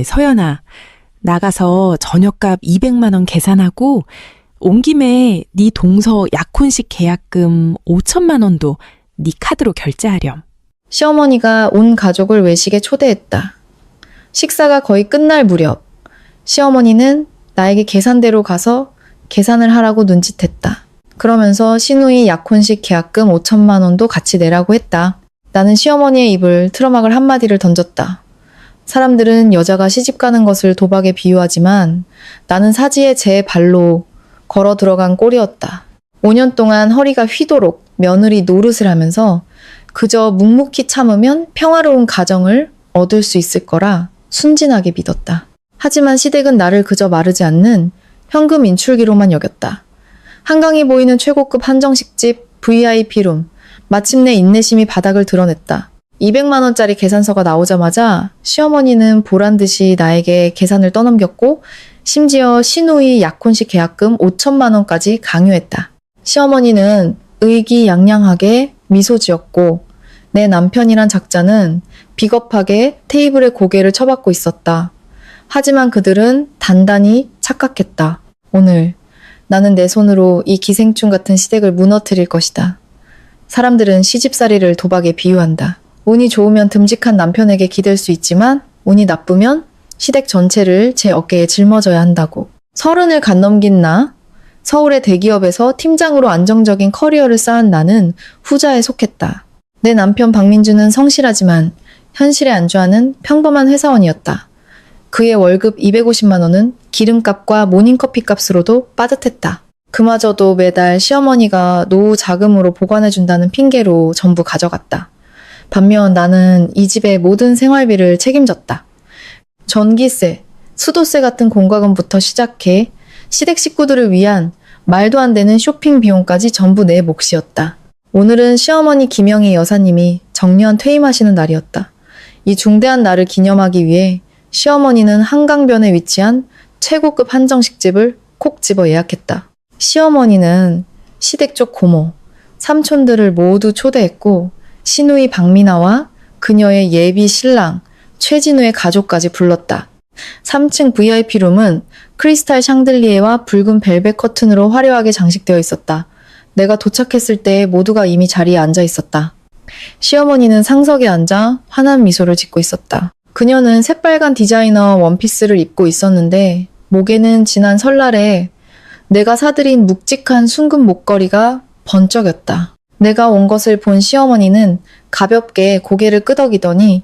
서연아. 나가서 저녁값 200만 원 계산하고 온 김에 네 동서 약혼식 계약금 5천만 원도 네 카드로 결제하렴. 시어머니가 온 가족을 외식에 초대했다. 식사가 거의 끝날 무렵 시어머니는 나에게 계산대로 가서 계산을 하라고 눈짓했다. 그러면서 시누이 약혼식 계약금 5천만 원도 같이 내라고 했다. 나는 시어머니의 입을 틀어막을 한마디를 던졌다. 사람들은 여자가 시집가는 것을 도박에 비유하지만 나는 사지에 제 발로 걸어 들어간 꼴이었다. 5년 동안 허리가 휘도록 며느리 노릇을 하면서 그저 묵묵히 참으면 평화로운 가정을 얻을 수 있을 거라 순진하게 믿었다. 하지만 시댁은 나를 그저 마르지 않는 현금 인출기로만 여겼다. 한강이 보이는 최고급 한정식집 VIP룸. 마침내 인내심이 바닥을 드러냈다. 200만 원짜리 계산서가 나오자마자 시어머니는 보란듯이 나에게 계산을 떠넘겼고 심지어 시누이 약혼식 계약금 5천만 원까지 강요했다. 시어머니는 의기양양하게 미소 지었고 내 남편이란 작자는 비겁하게 테이블에 고개를 쳐박고 있었다. 하지만 그들은 단단히 착각했다. 오늘 나는 내 손으로 이 기생충 같은 시댁을 무너뜨릴 것이다. 사람들은 시집살이를 도박에 비유한다. 운이 좋으면 듬직한 남편에게 기댈 수 있지만 운이 나쁘면 시댁 전체를 제 어깨에 짊어져야 한다고. 30을 간 넘긴 나, 서울의 대기업에서 팀장으로 안정적인 커리어를 쌓은 나는 후자에 속했다. 내 남편 박민주는 성실하지만 현실에 안주하는 평범한 회사원이었다. 그의 월급 250만 원은 기름값과 모닝커피 값으로도 빠듯했다. 그마저도 매달 시어머니가 노후 자금으로 보관해준다는 핑계로 전부 가져갔다. 반면 나는 이 집의 모든 생활비를 책임졌다. 전기세, 수도세 같은 공과금부터 시작해 시댁 식구들을 위한 말도 안 되는 쇼핑 비용까지 전부 내 몫이었다. 오늘은 시어머니 김영희 여사님이 정년 퇴임하시는 날이었다. 이 중대한 날을 기념하기 위해 시어머니는 한강변에 위치한 최고급 한정식집을 콕 집어 예약했다. 시어머니는 시댁 쪽 고모, 삼촌들을 모두 초대했고 시누이 박미나와 그녀의 예비 신랑 최진우의 가족까지 불렀다. 3층 VIP룸은 크리스탈 샹들리에와 붉은 벨벳 커튼으로 화려하게 장식되어 있었다. 내가 도착했을 때 모두가 이미 자리에 앉아 있었다. 시어머니는 상석에 앉아 환한 미소를 짓고 있었다. 그녀는 새빨간 디자이너 원피스를 입고 있었는데 목에는 지난 설날에 내가 사들인 묵직한 순금 목걸이가 번쩍였다. 내가 온 것을 본 시어머니는 가볍게 고개를 끄덕이더니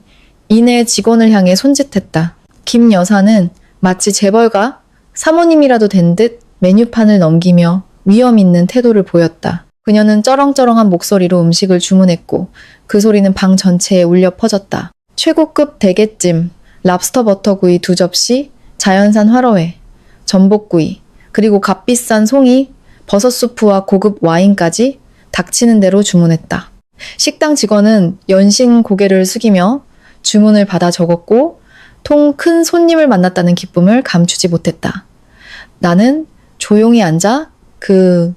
이내 직원을 향해 손짓했다. 김 여사는 마치 재벌가 사모님이라도 된 듯 메뉴판을 넘기며 위험 있는 태도를 보였다. 그녀는 쩌렁쩌렁한 목소리로 음식을 주문했고 그 소리는 방 전체에 울려 퍼졌다. 최고급 대게찜, 랍스터 버터구이 2접시, 자연산 화로회, 전복구이, 그리고 값비싼 송이, 버섯 수프와 고급 와인까지 닥치는 대로 주문했다. 식당 직원은 연신 고개를 숙이며 주문을 받아 적었고 통 큰 손님을 만났다는 기쁨을 감추지 못했다. 나는 조용히 앉아 그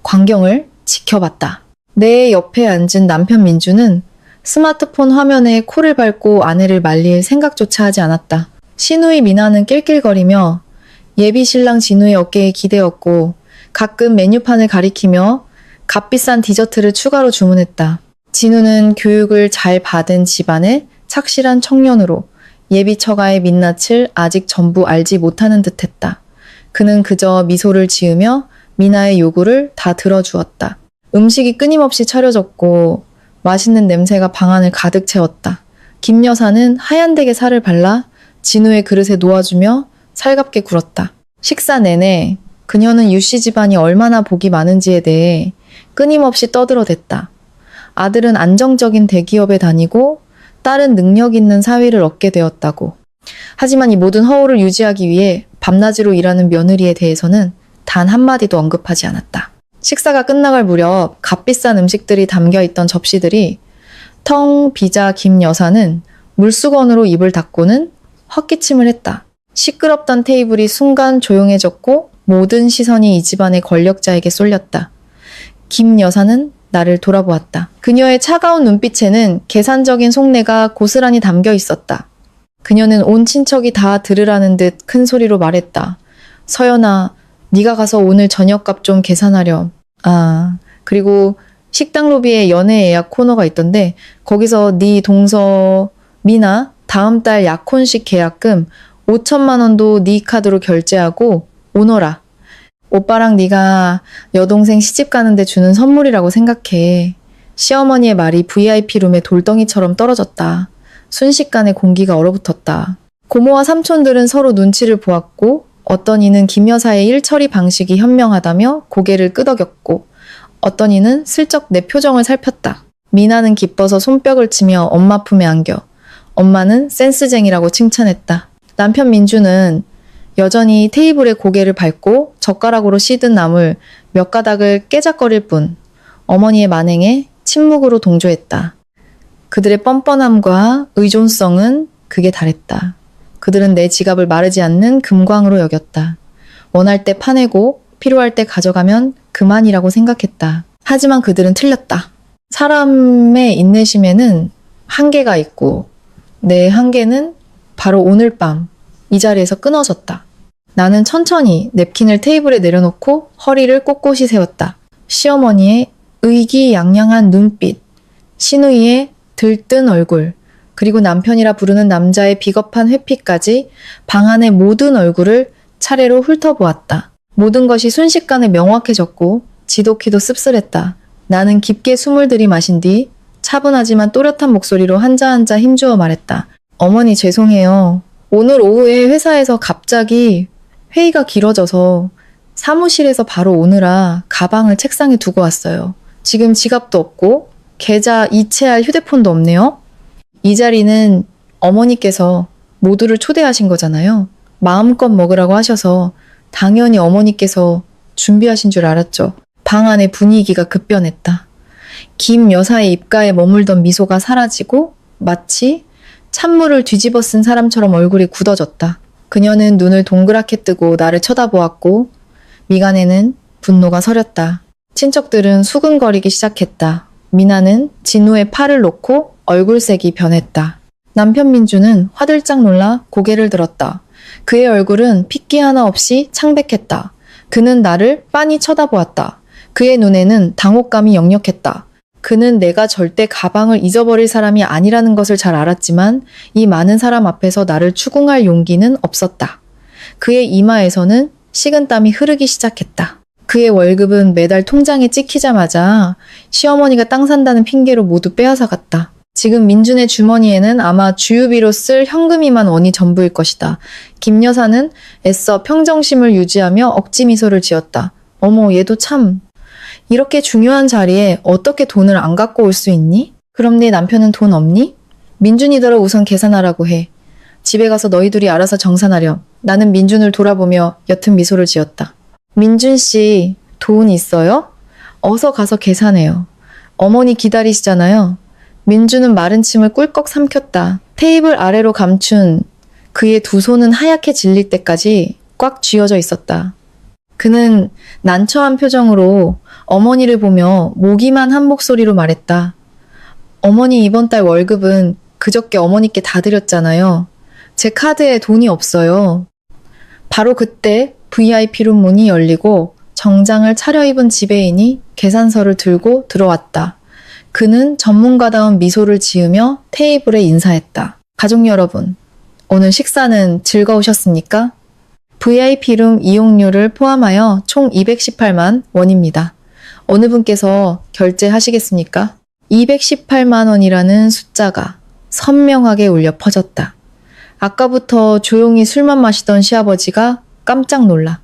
광경을 지켜봤다. 내 옆에 앉은 남편 민주는 스마트폰 화면에 코를 밟고 아내를 말릴 생각조차 하지 않았다. 시누이 미나는 낄낄거리며 예비 신랑 진우의 어깨에 기대었고 가끔 메뉴판을 가리키며 값비싼 디저트를 추가로 주문했다. 진우는 교육을 잘 받은 집안의 착실한 청년으로 예비 처가의 민낯을 아직 전부 알지 못하는 듯했다. 그는 그저 미소를 지으며 미나의 요구를 다 들어주었다. 음식이 끊임없이 차려졌고 맛있는 냄새가 방 안을 가득 채웠다. 김 여사는 하얀되게 살을 발라 진우의 그릇에 놓아주며 살갑게 굴었다. 식사 내내 그녀는 유씨 집안이 얼마나 복이 많은지에 대해 끊임없이 떠들어댔다. 아들은 안정적인 대기업에 다니고 딸은 능력 있는 사위를 얻게 되었다고. 하지만 이 모든 허울을 유지하기 위해 밤낮으로 일하는 며느리에 대해서는 단 한마디도 언급하지 않았다. 식사가 끝나갈 무렵 값비싼 음식들이 담겨있던 접시들이 텅 비자 김 여사는 물수건으로 입을 닦고는 헛기침을 했다. 시끄럽던 테이블이 순간 조용해졌고 모든 시선이 이 집안의 권력자에게 쏠렸다. 김 여사는 나를 돌아보았다. 그녀의 차가운 눈빛에는 계산적인 속내가 고스란히 담겨 있었다. 그녀는 온 친척이 다 들으라는 듯 큰 소리로 말했다. 서연아, 네가 가서 오늘 저녁값 좀 계산하렴. 그리고 식당 로비에 연애 예약 코너가 있던데 거기서 네 동서 미나 다음 달 약혼식 계약금 5천만 원도 네 카드로 결제하고 오너라. 오빠랑 네가 여동생 시집 가는데 주는 선물이라고 생각해. 시어머니의 말이 VIP 룸에 돌덩이처럼 떨어졌다. 순식간에 공기가 얼어붙었다. 고모와 삼촌들은 서로 눈치를 보았고 어떤 이는 김 여사의 일처리 방식이 현명하다며 고개를 끄덕였고 어떤 이는 슬쩍 내 표정을 살폈다. 미나는 기뻐서 손뼉을 치며 엄마 품에 안겨. 엄마는 센스쟁이라고 칭찬했다. 남편 민주는 여전히 테이블에 고개를 밟고 젓가락으로 씻은 나물 몇 가닥을 깨작거릴 뿐 어머니의 만행에 침묵으로 동조했다. 그들의 뻔뻔함과 의존성은 극에 달했다. 그들은 내 지갑을 마르지 않는 금광으로 여겼다. 원할 때 파내고 필요할 때 가져가면 그만이라고 생각했다. 하지만 그들은 틀렸다. 사람의 인내심에는 한계가 있고 내 한계는 바로 오늘 밤 이 자리에서 끊어졌다. 나는 천천히 냅킨을 테이블에 내려놓고 허리를 꼿꼿이 세웠다. 시어머니의 의기양양한 눈빛, 시누이의 들뜬 얼굴, 그리고 남편이라 부르는 남자의 비겁한 회피까지 방 안의 모든 얼굴을 차례로 훑어보았다. 모든 것이 순식간에 명확해졌고 지독히도 씁쓸했다. 나는 깊게 숨을 들이마신 뒤 차분하지만 또렷한 목소리로 한자 힘주어 말했다. 어머니 죄송해요. 오늘 오후에 회사에서 갑자기 회의가 길어져서 사무실에서 바로 오느라 가방을 책상에 두고 왔어요. 지금 지갑도 없고 계좌 이체할 휴대폰도 없네요. 이 자리는 어머니께서 모두를 초대하신 거잖아요. 마음껏 먹으라고 하셔서 당연히 어머니께서 준비하신 줄 알았죠. 방 안의 분위기가 급변했다. 김 여사의 입가에 머물던 미소가 사라지고 마치 찬물을 뒤집어 쓴 사람처럼 얼굴이 굳어졌다. 그녀는 눈을 동그랗게 뜨고 나를 쳐다보았고 미간에는 분노가 서렸다. 친척들은 수근거리기 시작했다. 미나는 진우의 팔을 놓고 얼굴색이 변했다. 남편 민주는 화들짝 놀라 고개를 들었다. 그의 얼굴은 핏기 하나 없이 창백했다. 그는 나를 빤히 쳐다보았다. 그의 눈에는 당혹감이 역력했다. 그는 내가 절대 가방을 잊어버릴 사람이 아니라는 것을 잘 알았지만 이 많은 사람 앞에서 나를 추궁할 용기는 없었다. 그의 이마에서는 식은땀이 흐르기 시작했다. 그의 월급은 매달 통장에 찍히자마자 시어머니가 땅 산다는 핑계로 모두 빼앗아갔다. 지금 민준의 주머니에는 아마 주유비로 쓸 현금이만 원이 전부일 것이다. 김 여사는 애써 평정심을 유지하며 억지 미소를 지었다. 어머, 얘도 참... 이렇게 중요한 자리에 어떻게 돈을 안 갖고 올 수 있니? 그럼 네 남편은 돈 없니? 민준이더러 우선 계산하라고 해. 집에 가서 너희 둘이 알아서 정산하렴. 나는 민준을 돌아보며 옅은 미소를 지었다. 민준 씨, 돈 있어요? 어서 가서 계산해요. 어머니 기다리시잖아요. 민준은 마른 침을 꿀꺽 삼켰다. 테이블 아래로 감춘 그의 두 손은 하얗게 질릴 때까지 꽉 쥐어져 있었다. 그는 난처한 표정으로 어머니를 보며 모기만 한 목소리로 말했다. 어머니 이번 달 월급은 그저께 어머니께 다 드렸잖아요. 제 카드에 돈이 없어요. 바로 그때 VIP룸 문이 열리고 정장을 차려입은 지배인이 계산서를 들고 들어왔다. 그는 전문가다운 미소를 지으며 테이블에 인사했다. 가족 여러분, 오늘 식사는 즐거우셨습니까? VIP룸 이용료를 포함하여 총 218만 원입니다. 어느 분께서 결제하시겠습니까? 218만 원이라는 숫자가 선명하게 울려 퍼졌다. 아까부터 조용히 술만 마시던 시아버지가 깜짝 놀라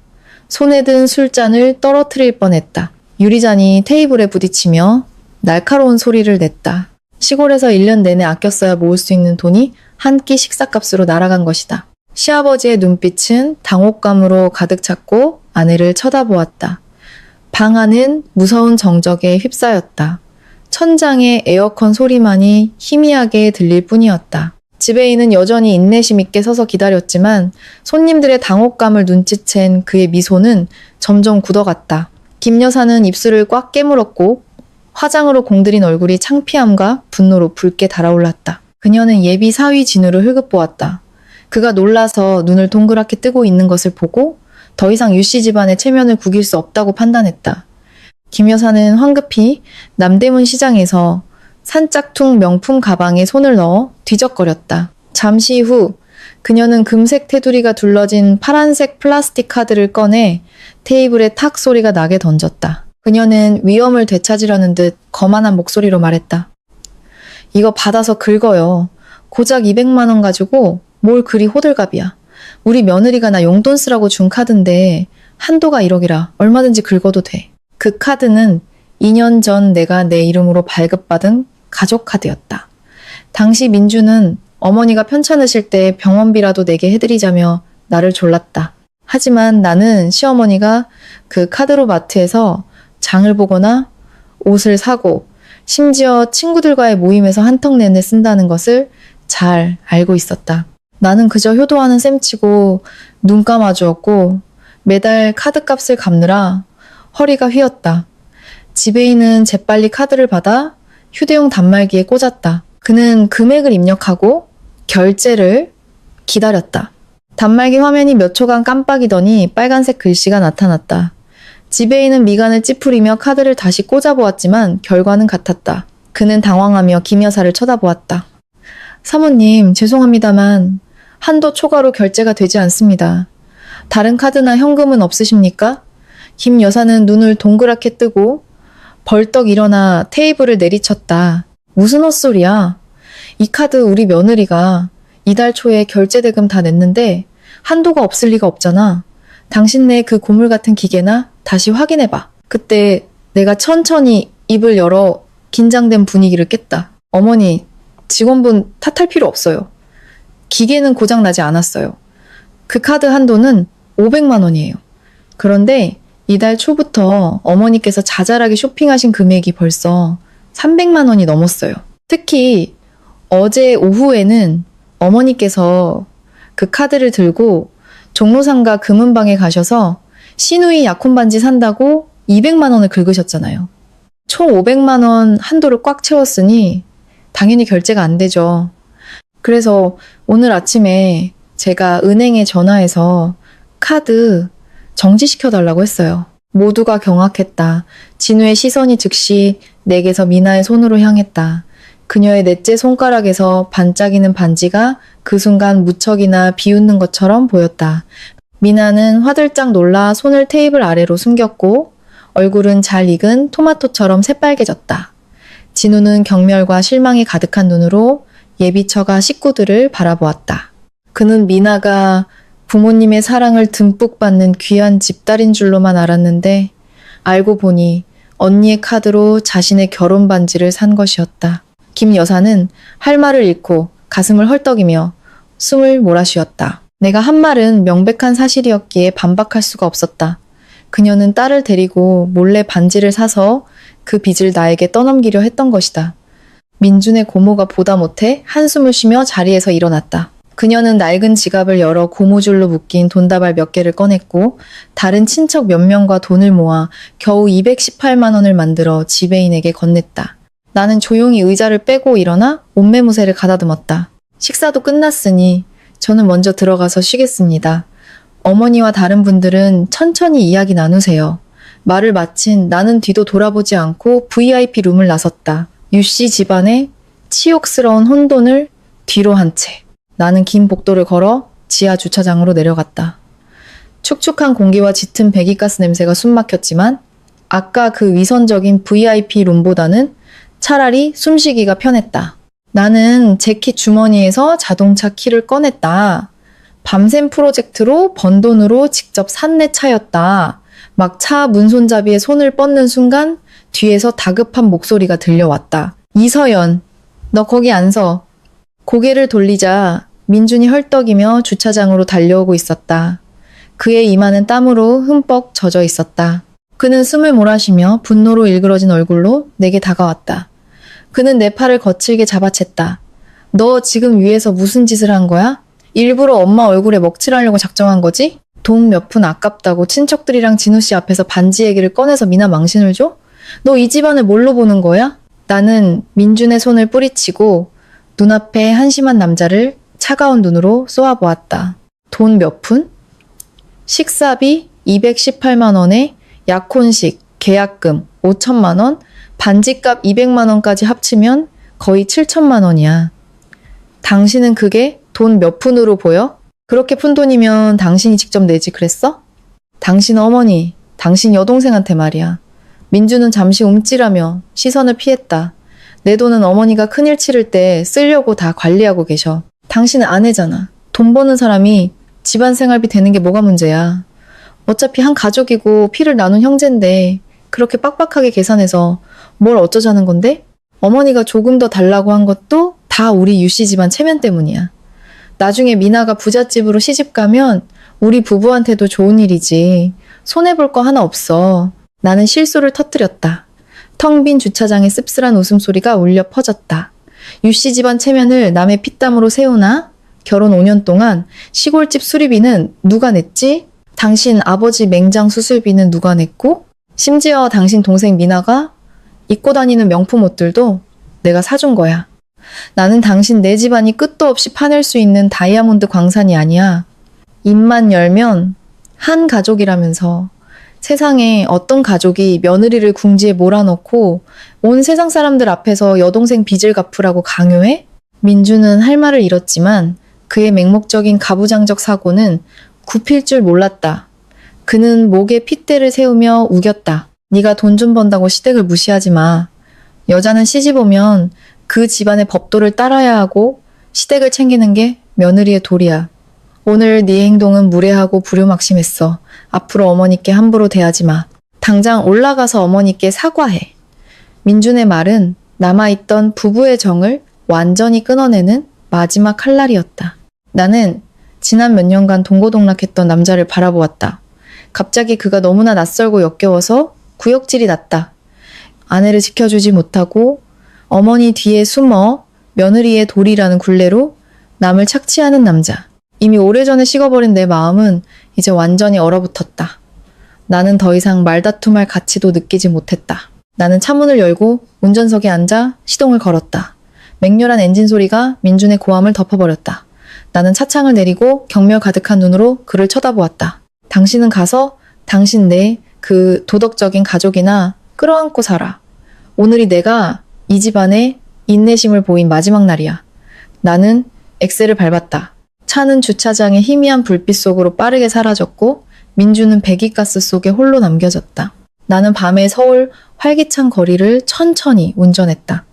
손에 든 술잔을 떨어뜨릴 뻔했다. 유리잔이 테이블에 부딪히며 날카로운 소리를 냈다. 시골에서 1년 내내 아껴 써야 모을 수 있는 돈이 한 끼 식사값으로 날아간 것이다. 시아버지의 눈빛은 당혹감으로 가득 찼고 아내를 쳐다보았다. 방 안은 무서운 정적에 휩싸였다. 천장의 에어컨 소리만이 희미하게 들릴 뿐이었다. 지배인은 여전히 인내심 있게 서서 기다렸지만 손님들의 당혹감을 눈치챈 그의 미소는 점점 굳어갔다. 김 여사는 입술을 꽉 깨물었고 화장으로 공들인 얼굴이 창피함과 분노로 붉게 달아올랐다. 그녀는 예비 사위 진우를 흘긋보았다. 그가 놀라서 눈을 동그랗게 뜨고 있는 것을 보고 더 이상 유씨 집안의 체면을 구길 수 없다고 판단했다. 김 여사는 황급히 남대문 시장에서 산짝퉁 명품 가방에 손을 넣어 뒤적거렸다. 잠시 후 그녀는 금색 테두리가 둘러진 파란색 플라스틱 카드를 꺼내 테이블에 탁 소리가 나게 던졌다. 그녀는 위험을 되찾으려는 듯 거만한 목소리로 말했다. 이거 받아서 긁어요. 고작 200만 원 가지고 뭘 그리 호들갑이야. 우리 며느리가 나 용돈 쓰라고 준 카드인데 한도가 1억이라 얼마든지 긁어도 돼. 그 카드는 2년 전 내가 내 이름으로 발급받은 가족 카드였다. 당시 민주는 어머니가 편찮으실 때 병원비라도 내게 해드리자며 나를 졸랐다. 하지만 나는 시어머니가 그 카드로 마트에서 장을 보거나 옷을 사고 심지어 친구들과의 모임에서 한턱 내내 쓴다는 것을 잘 알고 있었다. 나는 그저 효도하는 셈치고 눈 감아주었고 매달 카드값을 갚느라 허리가 휘었다. 지배인은 재빨리 카드를 받아 휴대용 단말기에 꽂았다. 그는 금액을 입력하고 결제를 기다렸다. 단말기 화면이 몇 초간 깜빡이더니 빨간색 글씨가 나타났다. 지배인은 미간을 찌푸리며 카드를 다시 꽂아보았지만 결과는 같았다. 그는 당황하며 김 여사를 쳐다보았다. 사모님, 죄송합니다만 한도 초과로 결제가 되지 않습니다. 다른 카드나 현금은 없으십니까? 김 여사는 눈을 동그랗게 뜨고 벌떡 일어나 테이블을 내리쳤다. 무슨 헛소리야? 이 카드 우리 며느리가 이달 초에 결제 대금 다 냈는데 한도가 없을 리가 없잖아. 당신네 그 고물 같은 기계나 다시 확인해봐. 그때 내가 천천히 입을 열어 긴장된 분위기를 깼다. 어머니, 직원분 탓할 필요 없어요. 기계는 고장나지 않았어요. 그 카드 한도는 500만 원이에요. 그런데 이달 초부터 어머니께서 자잘하게 쇼핑하신 금액이 벌써 300만 원이 넘었어요. 특히 어제 오후에는 어머니께서 그 카드를 들고 종로상가 금은방에 가셔서 시누이 약혼 반지 산다고 200만 원을 긁으셨잖아요. 총 500만 원 한도를 꽉 채웠으니 당연히 결제가 안 되죠. 그래서 오늘 아침에 제가 은행에 전화해서 카드 정지시켜달라고 했어요. 모두가 경악했다. 진우의 시선이 즉시 내게서 미나의 손으로 향했다. 그녀의 넷째 손가락에서 반짝이는 반지가 그 순간 무척이나 비웃는 것처럼 보였다. 미나는 화들짝 놀라 손을 테이블 아래로 숨겼고 얼굴은 잘 익은 토마토처럼 새빨개졌다. 진우는 경멸과 실망이 가득한 눈으로 예비처가 식구들을 바라보았다. 그는 미나가 부모님의 사랑을 듬뿍 받는 귀한 집딸인 줄로만 알았는데 알고 보니 언니의 카드로 자신의 결혼 반지를 산 것이었다. 김 여사는 할 말을 잃고 가슴을 헐떡이며 숨을 몰아쉬었다. 내가 한 말은 명백한 사실이었기에 반박할 수가 없었다. 그녀는 딸을 데리고 몰래 반지를 사서 그 빚을 나에게 떠넘기려 했던 것이다. 민준의 고모가 보다 못해 한숨을 쉬며 자리에서 일어났다. 그녀는 낡은 지갑을 열어 고무줄로 묶인 돈다발 몇 개를 꺼냈고 다른 친척 몇 명과 돈을 모아 겨우 218만 원을 만들어 지배인에게 건넸다. 나는 조용히 의자를 빼고 일어나 옷매무새를 가다듬었다. 식사도 끝났으니 저는 먼저 들어가서 쉬겠습니다. 어머니와 다른 분들은 천천히 이야기 나누세요. 말을 마친 나는 뒤도 돌아보지 않고 VIP 룸을 나섰다. 유씨 집안의 치욕스러운 혼돈을 뒤로 한 채. 나는 긴 복도를 걸어 지하 주차장으로 내려갔다. 축축한 공기와 짙은 배기가스 냄새가 숨막혔지만 아까 그 위선적인 VIP 룸보다는 차라리 숨쉬기가 편했다. 나는 재킷 주머니에서 자동차 키를 꺼냈다. 밤샘 프로젝트로 번 돈으로 직접 산 내 차였다. 막 차 문손잡이에 손을 뻗는 순간 뒤에서 다급한 목소리가 들려왔다. 이서연, 너 거기 안 서. 고개를 돌리자 민준이 헐떡이며 주차장으로 달려오고 있었다. 그의 이마는 땀으로 흠뻑 젖어 있었다. 그는 숨을 몰아쉬며 분노로 일그러진 얼굴로 내게 다가왔다. 그는 내 팔을 거칠게 잡아챘다. 너 지금 위에서 무슨 짓을 한 거야? 일부러 엄마 얼굴에 먹칠하려고 작정한 거지? 돈 몇 푼 아깝다고 친척들이랑 진우 씨 앞에서 반지 얘기를 꺼내서 미나 망신을 줘? 너 이 집안을 뭘로 보는 거야? 나는 민준의 손을 뿌리치고 눈앞에 한심한 남자를 차가운 눈으로 쏘아보았다. 돈 몇 푼? 식사비 218만 원에 약혼식, 계약금 5천만 원, 반지값 200만 원까지 합치면 거의 7천만 원이야. 당신은 그게 돈 몇 푼으로 보여? 그렇게 푼 돈이면 당신이 직접 내지 그랬어? 당신 어머니, 당신 여동생한테 말이야. 민주는 잠시 움찔하며 시선을 피했다. 내 돈은 어머니가 큰일 치를 때 쓰려고 다 관리하고 계셔. 당신은 아내잖아. 돈 버는 사람이 집안 생활비 되는 게 뭐가 문제야. 어차피 한 가족이고 피를 나눈 형제인데 그렇게 빡빡하게 계산해서 뭘 어쩌자는 건데? 어머니가 조금 더 달라고 한 것도 다 우리 유씨 집안 체면 때문이야. 나중에 미나가 부잣집으로 시집 가면 우리 부부한테도 좋은 일이지. 손해볼 거 하나 없어. 나는 실수를 터뜨렸다. 텅 빈 주차장에 씁쓸한 웃음소리가 울려 퍼졌다. 유씨 집안 체면을 남의 피땀으로 세우나? 결혼 5년 동안 시골집 수리비는 누가 냈지? 당신 아버지 맹장 수술비는 누가 냈고? 심지어 당신 동생 미나가 입고 다니는 명품 옷들도 내가 사준 거야. 나는 당신 내 집안이 끝도 없이 파낼 수 있는 다이아몬드 광산이 아니야. 입만 열면 한 가족이라면서 세상에 어떤 가족이 며느리를 궁지에 몰아넣고 온 세상 사람들 앞에서 여동생 빚을 갚으라고 강요해? 민주는 할 말을 잃었지만 그의 맹목적인 가부장적 사고는 굽힐 줄 몰랐다. 그는 목에 핏대를 세우며 우겼다. 네가 돈 좀 번다고 시댁을 무시하지 마. 여자는 시집 오면 그 집안의 법도를 따라야 하고 시댁을 챙기는 게 며느리의 도리야. 오늘 네 행동은 무례하고 불효막심했어. 앞으로 어머니께 함부로 대하지 마. 당장 올라가서 어머니께 사과해. 민준의 말은 남아있던 부부의 정을 완전히 끊어내는 마지막 칼날이었다. 나는 지난 몇 년간 동고동락했던 남자를 바라보았다. 갑자기 그가 너무나 낯설고 역겨워서 구역질이 났다. 아내를 지켜주지 못하고 어머니 뒤에 숨어 며느리의 도리라는 굴레로 남을 착취하는 남자. 이미 오래전에 식어버린 내 마음은 이제 완전히 얼어붙었다. 나는 더 이상 말다툼할 가치도 느끼지 못했다. 나는 차문을 열고 운전석에 앉아 시동을 걸었다. 맹렬한 엔진 소리가 민준의 고함을 덮어버렸다. 나는 차창을 내리고 경멸 가득한 눈으로 그를 쳐다보았다. 당신은 가서 당신 내 그 도덕적인 가족이나 끌어안고 살아. 오늘이 내가 이 집안에 인내심을 보인 마지막 날이야. 나는 엑셀을 밟았다. 차는 주차장의 희미한 불빛 속으로 빠르게 사라졌고 민주는 배기가스 속에 홀로 남겨졌다. 나는 밤에 서울 활기찬 거리를 천천히 운전했다.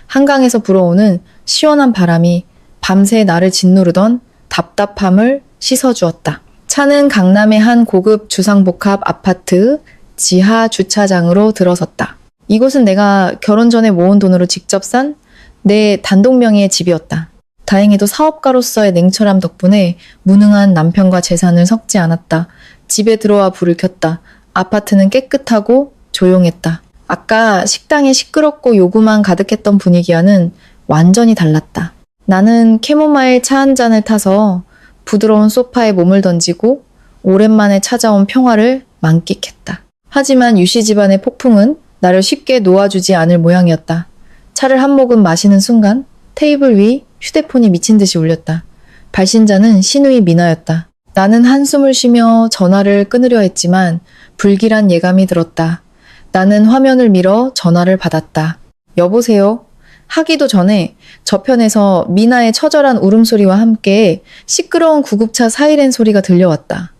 한강에서 불어오는 시원한 바람이 밤새 나를 짓누르던 답답함을 씻어주었다. 차는 강남의 한 고급 주상복합 아파트 지하 주차장으로 들어섰다. 이곳은 내가 결혼 전에 모은 돈으로 직접 산 내 단독 명의의 집이었다. 다행히도 사업가로서의 냉철함 덕분에 무능한 남편과 재산을 섞지 않았다. 집에 들어와 불을 켰다. 아파트는 깨끗하고 조용했다. 아까 식당에 시끄럽고 요구만 가득했던 분위기와는 완전히 달랐다. 나는 캐모마일 차 한 잔을 타서 부드러운 소파에 몸을 던지고 오랜만에 찾아온 평화를 만끽했다. 하지만 유씨 집안의 폭풍은 나를 쉽게 놓아주지 않을 모양이었다. 차를 한 모금 마시는 순간 테이블 위 휴대폰이 미친 듯이 울렸다. 발신자는 신우이 미나였다. 나는 한숨을 쉬며 전화를 끊으려 했지만 불길한 예감이 들었다. 나는 화면을 밀어 전화를 받았다. 여보세요? 하기도 전에 저편에서 미나의 처절한 울음소리와 함께 시끄러운 구급차 사이렌 소리가 들려왔다.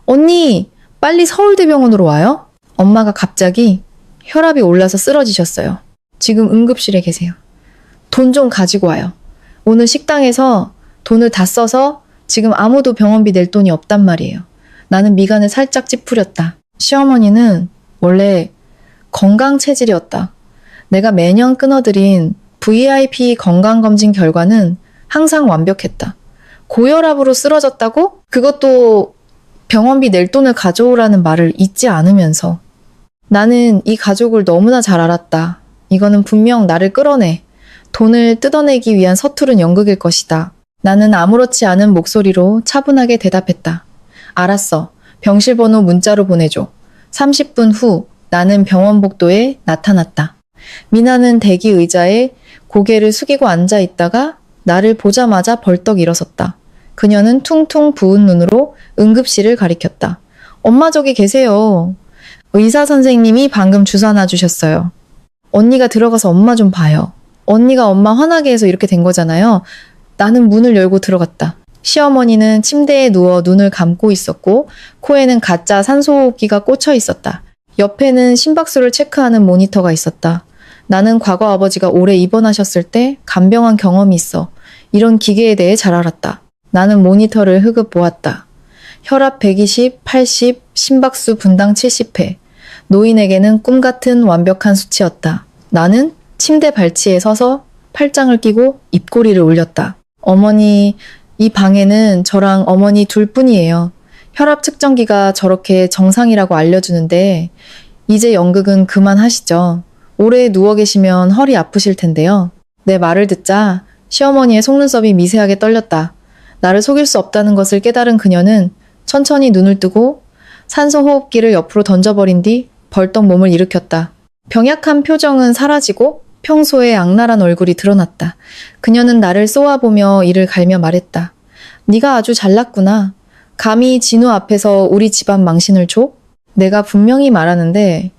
언니, 빨리 서울대병원으로 와요? 엄마가 갑자기 혈압이 올라서 쓰러지셨어요. 지금 응급실에 계세요. 돈 좀 가지고 와요. 오늘 식당에서 돈을 다 써서 지금 아무도 병원비 낼 돈이 없단 말이에요. 나는 미간을 살짝 찌푸렸다. 시어머니는 원래 건강 체질이었다. 내가 매년 끊어들인 VIP 건강검진 결과는 항상 완벽했다. 고혈압으로 쓰러졌다고? 그것도 병원비 낼 돈을 가져오라는 말을 잊지 않으면서. 나는 이 가족을 너무나 잘 알았다. 이거는 분명 나를 끌어내 돈을 뜯어내기 위한 서투른 연극일 것이다. 나는 아무렇지 않은 목소리로 차분하게 대답했다. 알았어. 병실 번호 문자로 보내줘. 30분 후 나는 병원 복도에 나타났다. 미나는 대기 의자에 고개를 숙이고 앉아 있다가 나를 보자마자 벌떡 일어섰다. 그녀는 퉁퉁 부은 눈으로 응급실을 가리켰다. 엄마 저기 계세요. 의사 선생님이 방금 주사 놔주셨어요. 언니가 들어가서 엄마 좀 봐요. 언니가 엄마 화나게 해서 이렇게 된 거잖아요. 나는 문을 열고 들어갔다. 시어머니는 침대에 누워 눈을 감고 있었고 코에는 가짜 산소호흡기가 꽂혀 있었다. 옆에는 심박수를 체크하는 모니터가 있었다. 나는 과거 아버지가 오래 입원하셨을 때 간병한 경험이 있어 이런 기계에 대해 잘 알았다. 나는 모니터를 흐긋 보았다. 혈압 120, 80, 심박수 분당 70회. 노인에게는 꿈같은 완벽한 수치였다. 나는 침대 발치에 서서 팔짱을 끼고 입꼬리를 올렸다. 어머니, 이 방에는 저랑 어머니 둘뿐이에요. 혈압 측정기가 저렇게 정상이라고 알려주는데 이제 연극은 그만하시죠. 오래 누워 계시면 허리 아프실 텐데요. 내 말을 듣자 시어머니의 속눈썹이 미세하게 떨렸다. 나를 속일 수 없다는 것을 깨달은 그녀는 천천히 눈을 뜨고 산소호흡기를 옆으로 던져버린 뒤 벌떡 몸을 일으켰다. 병약한 표정은 사라지고 평소의 악랄한 얼굴이 드러났다. 그녀는 나를 쏘아보며 이를 갈며 말했다. 네가 아주 잘났구나. 감히 진우 앞에서 우리 집안 망신을 줘? 내가 분명히 말하는데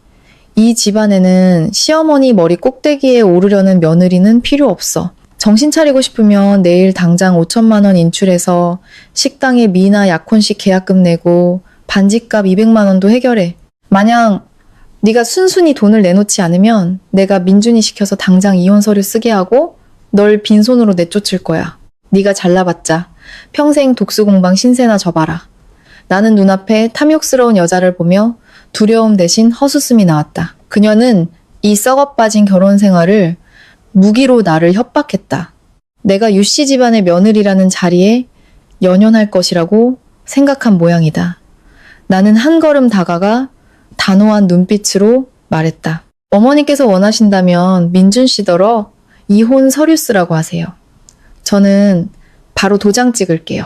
이 집안에는 시어머니 머리 꼭대기에 오르려는 며느리는 필요 없어. 정신 차리고 싶으면 내일 당장 5천만 원 인출해서 식당에 미나 약혼식 계약금 내고 반지값 200만 원도 해결해. 만약 네가 순순히 돈을 내놓지 않으면 내가 민준이 시켜서 당장 이혼 서류 쓰게 하고 널 빈손으로 내쫓을 거야. 네가 잘나봤자 평생 독수공방 신세나 져봐라. 나는 눈앞에 탐욕스러운 여자를 보며 두려움 대신 허수음이 나왔다. 그녀는 이 썩어빠진 결혼 생활을 무기로 나를 협박했다. 내가 유씨 집안의 며느리라는 자리에 연연할 것이라고 생각한 모양이다. 나는 한 걸음 다가가 단호한 눈빛으로 말했다. 어머니께서 원하신다면 민준 씨더러 이혼 서류 쓰라고 하세요. 저는 바로 도장 찍을게요.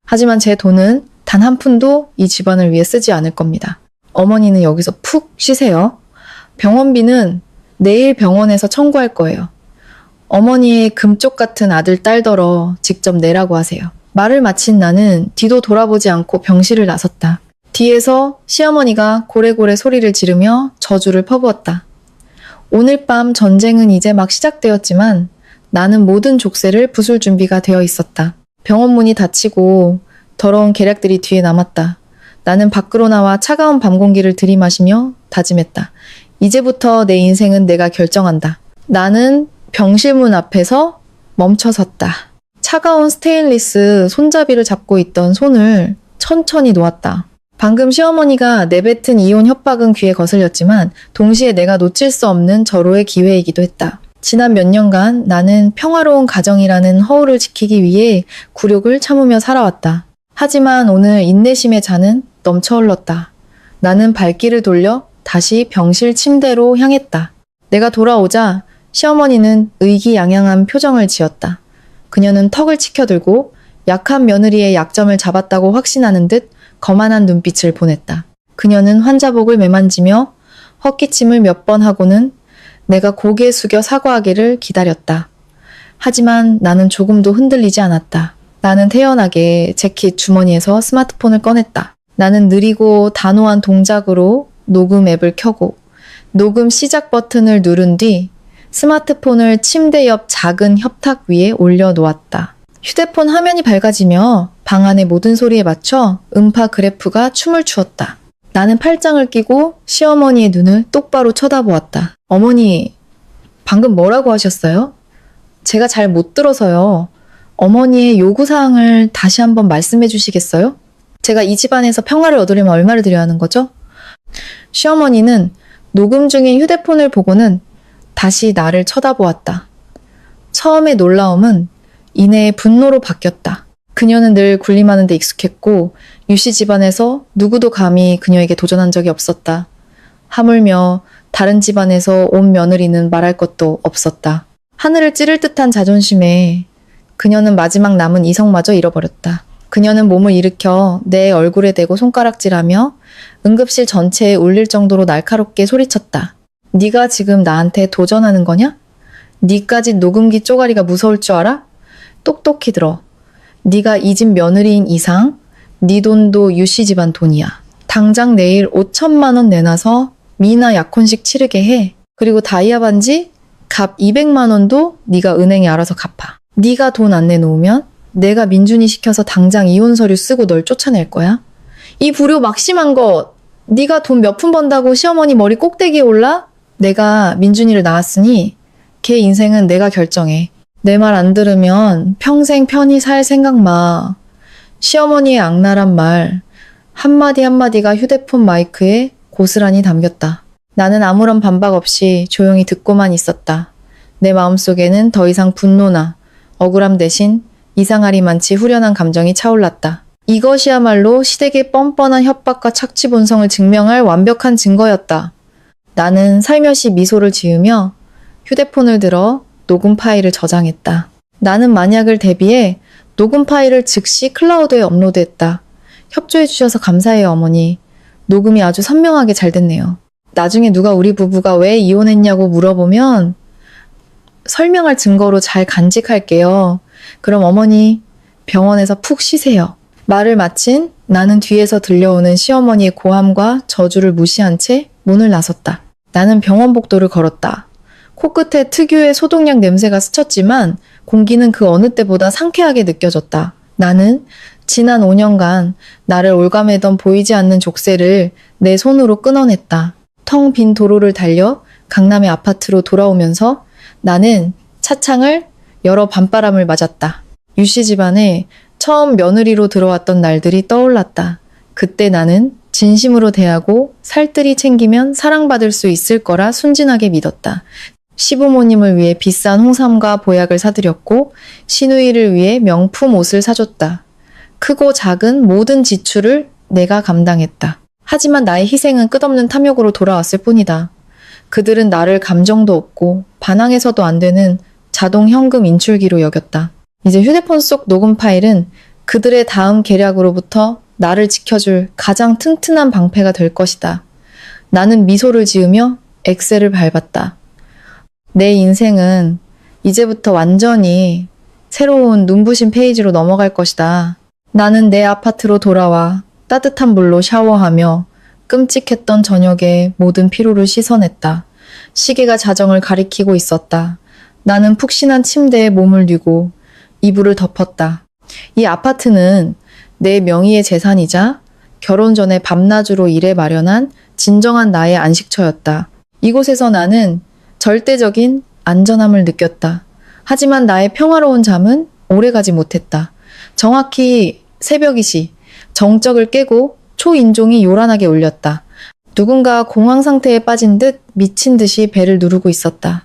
하지만 제 돈은 단 한 푼도 이 집안을 위해 쓰지 않을 겁니다. 어머니는 여기서 푹 쉬세요. 병원비는 내일 병원에서 청구할 거예요. 어머니의 금쪽 같은 아들 딸더러 직접 내라고 하세요. 말을 마친 나는 뒤도 돌아보지 않고 병실을 나섰다. 뒤에서 시어머니가 고래고래 소리를 지르며 저주를 퍼부었다. 오늘 밤 전쟁은 이제 막 시작되었지만 나는 모든 족쇄를 부술 준비가 되어 있었다. 병원 문이 닫히고 더러운 계략들이 뒤에 남았다. 나는 밖으로 나와 차가운 밤 공기를 들이마시며 다짐했다. 이제부터 내 인생은 내가 결정한다. 나는 병실문 앞에서 멈춰섰다. 차가운 스테인리스 손잡이를 잡고 있던 손을 천천히 놓았다. 방금 시어머니가 내뱉은 이혼 협박은 귀에 거슬렸지만 동시에 내가 놓칠 수 없는 절호의 기회이기도 했다. 지난 몇 년간 나는 평화로운 가정이라는 허울을 지키기 위해 굴욕을 참으며 살아왔다. 하지만 오늘 인내심의 잔은 넘쳐 흘렀다. 나는 발길을 돌려 다시 병실 침대로 향했다. 내가 돌아오자 시어머니는 의기양양한 표정을 지었다. 그녀는 턱을 치켜들고 약한 며느리의 약점을 잡았다고 확신하는 듯 거만한 눈빛을 보냈다. 그녀는 환자복을 매만지며 헛기침을 몇 번 하고는 내가 고개 숙여 사과하기를 기다렸다. 하지만 나는 조금도 흔들리지 않았다. 나는 태연하게 재킷 주머니에서 스마트폰을 꺼냈다. 나는 느리고 단호한 동작으로 녹음 앱을 켜고 녹음 시작 버튼을 누른 뒤 스마트폰을 침대 옆 작은 협탁 위에 올려놓았다. 휴대폰 화면이 밝아지며 방 안의 모든 소리에 맞춰 음파 그래프가 춤을 추었다. 나는 팔짱을 끼고 시어머니의 눈을 똑바로 쳐다보았다. 어머니, 방금 뭐라고 하셨어요? 제가 잘 못 들어서요. 어머니의 요구사항을 다시 한번 말씀해 주시겠어요? 제가 이 집안에서 평화를 얻으려면 얼마를 들여야 하는 거죠? 시어머니는 녹음 중인 휴대폰을 보고는 다시 나를 쳐다보았다. 처음의 놀라움은 이내에 분노로 바뀌었다. 그녀는 늘 군림하는 데 익숙했고 유씨 집안에서 누구도 감히 그녀에게 도전한 적이 없었다. 하물며 다른 집안에서 온 며느리는 말할 것도 없었다. 하늘을 찌를 듯한 자존심에 그녀는 마지막 남은 이성마저 잃어버렸다. 그녀는 몸을 일으켜 내 얼굴에 대고 손가락질하며 응급실 전체에 울릴 정도로 날카롭게 소리쳤다. 네가 지금 나한테 도전하는 거냐? 네까지 녹음기 쪼가리가 무서울 줄 알아? 똑똑히 들어. 네가 이 집 며느리인 이상 네 돈도 유씨 집안 돈이야. 당장 내일 5천만 원 내놔서 미나 약혼식 치르게 해. 그리고 다이아 반지 값 200만 원도 네가 은행에 알아서 갚아. 네가 돈 안 내놓으면 내가 민준이 시켜서 당장 이혼 서류 쓰고 널 쫓아낼 거야. 이 불효 막심한 거 네가 돈 몇 푼 번다고 시어머니 머리 꼭대기에 올라? 내가 민준이를 낳았으니 걔 인생은 내가 결정해. 내 말 안 들으면 평생 편히 살 생각 마. 시어머니의 악랄한 말 한마디 한마디가 휴대폰 마이크에 고스란히 담겼다. 나는 아무런 반박 없이 조용히 듣고만 있었다. 내 마음속에는 더 이상 분노나 억울함 대신 이상하리만치 후련한 감정이 차올랐다. 이것이야말로 시댁의 뻔뻔한 협박과 착취 본성을 증명할 완벽한 증거였다. 나는 살며시 미소를 지으며 휴대폰을 들어 녹음 파일을 저장했다. 나는 만약을 대비해 녹음 파일을 즉시 클라우드에 업로드했다. 협조해 주셔서 감사해요, 어머니. 녹음이 아주 선명하게 잘 됐네요. 나중에 누가 우리 부부가 왜 이혼했냐고 물어보면 설명할 증거로 잘 간직할게요. 그럼 어머니 병원에서 푹 쉬세요. 말을 마친 나는 뒤에서 들려오는 시어머니의 고함과 저주를 무시한 채 문을 나섰다. 나는 병원 복도를 걸었다. 코끝에 특유의 소독약 냄새가 스쳤지만 공기는 그 어느 때보다 상쾌하게 느껴졌다. 나는 지난 5년간 나를 올가매던 보이지 않는 족쇄를 내 손으로 끊어냈다. 텅 빈 도로를 달려 강남의 아파트로 돌아오면서 나는 차창을 열어 밤바람을 맞았다. 유씨 집안에 처음 며느리로 들어왔던 날들이 떠올랐다. 그때 나는 진심으로 대하고 살뜰히 챙기면 사랑받을 수 있을 거라 순진하게 믿었다. 시부모님을 위해 비싼 홍삼과 보약을 사드렸고 시누이를 위해 명품 옷을 사줬다. 크고 작은 모든 지출을 내가 감당했다. 하지만 나의 희생은 끝없는 탐욕으로 돌아왔을 뿐이다. 그들은 나를 감정도 없고 반항해서도 안 되는 자동 현금 인출기로 여겼다. 이제 휴대폰 속 녹음 파일은 그들의 다음 계략으로부터 나를 지켜줄 가장 튼튼한 방패가 될 것이다. 나는 미소를 지으며 엑셀을 밟았다. 내 인생은 이제부터 완전히 새로운 눈부신 페이지로 넘어갈 것이다. 나는 내 아파트로 돌아와 따뜻한 물로 샤워하며 끔찍했던 저녁의 모든 피로를 씻어냈다. 시계가 자정을 가리키고 있었다. 나는 푹신한 침대에 몸을 뉘고 이불을 덮었다. 이 아파트는 내 명의의 재산이자 결혼 전에 밤낮으로 일해 마련한 진정한 나의 안식처였다. 이곳에서 나는 절대적인 안전함을 느꼈다. 하지만 나의 평화로운 잠은 오래가지 못했다. 정확히 새벽 2시, 정적을 깨고 초인종이 요란하게 울렸다. 누군가 공황 상태에 빠진 듯 미친 듯이 배를 누르고 있었다.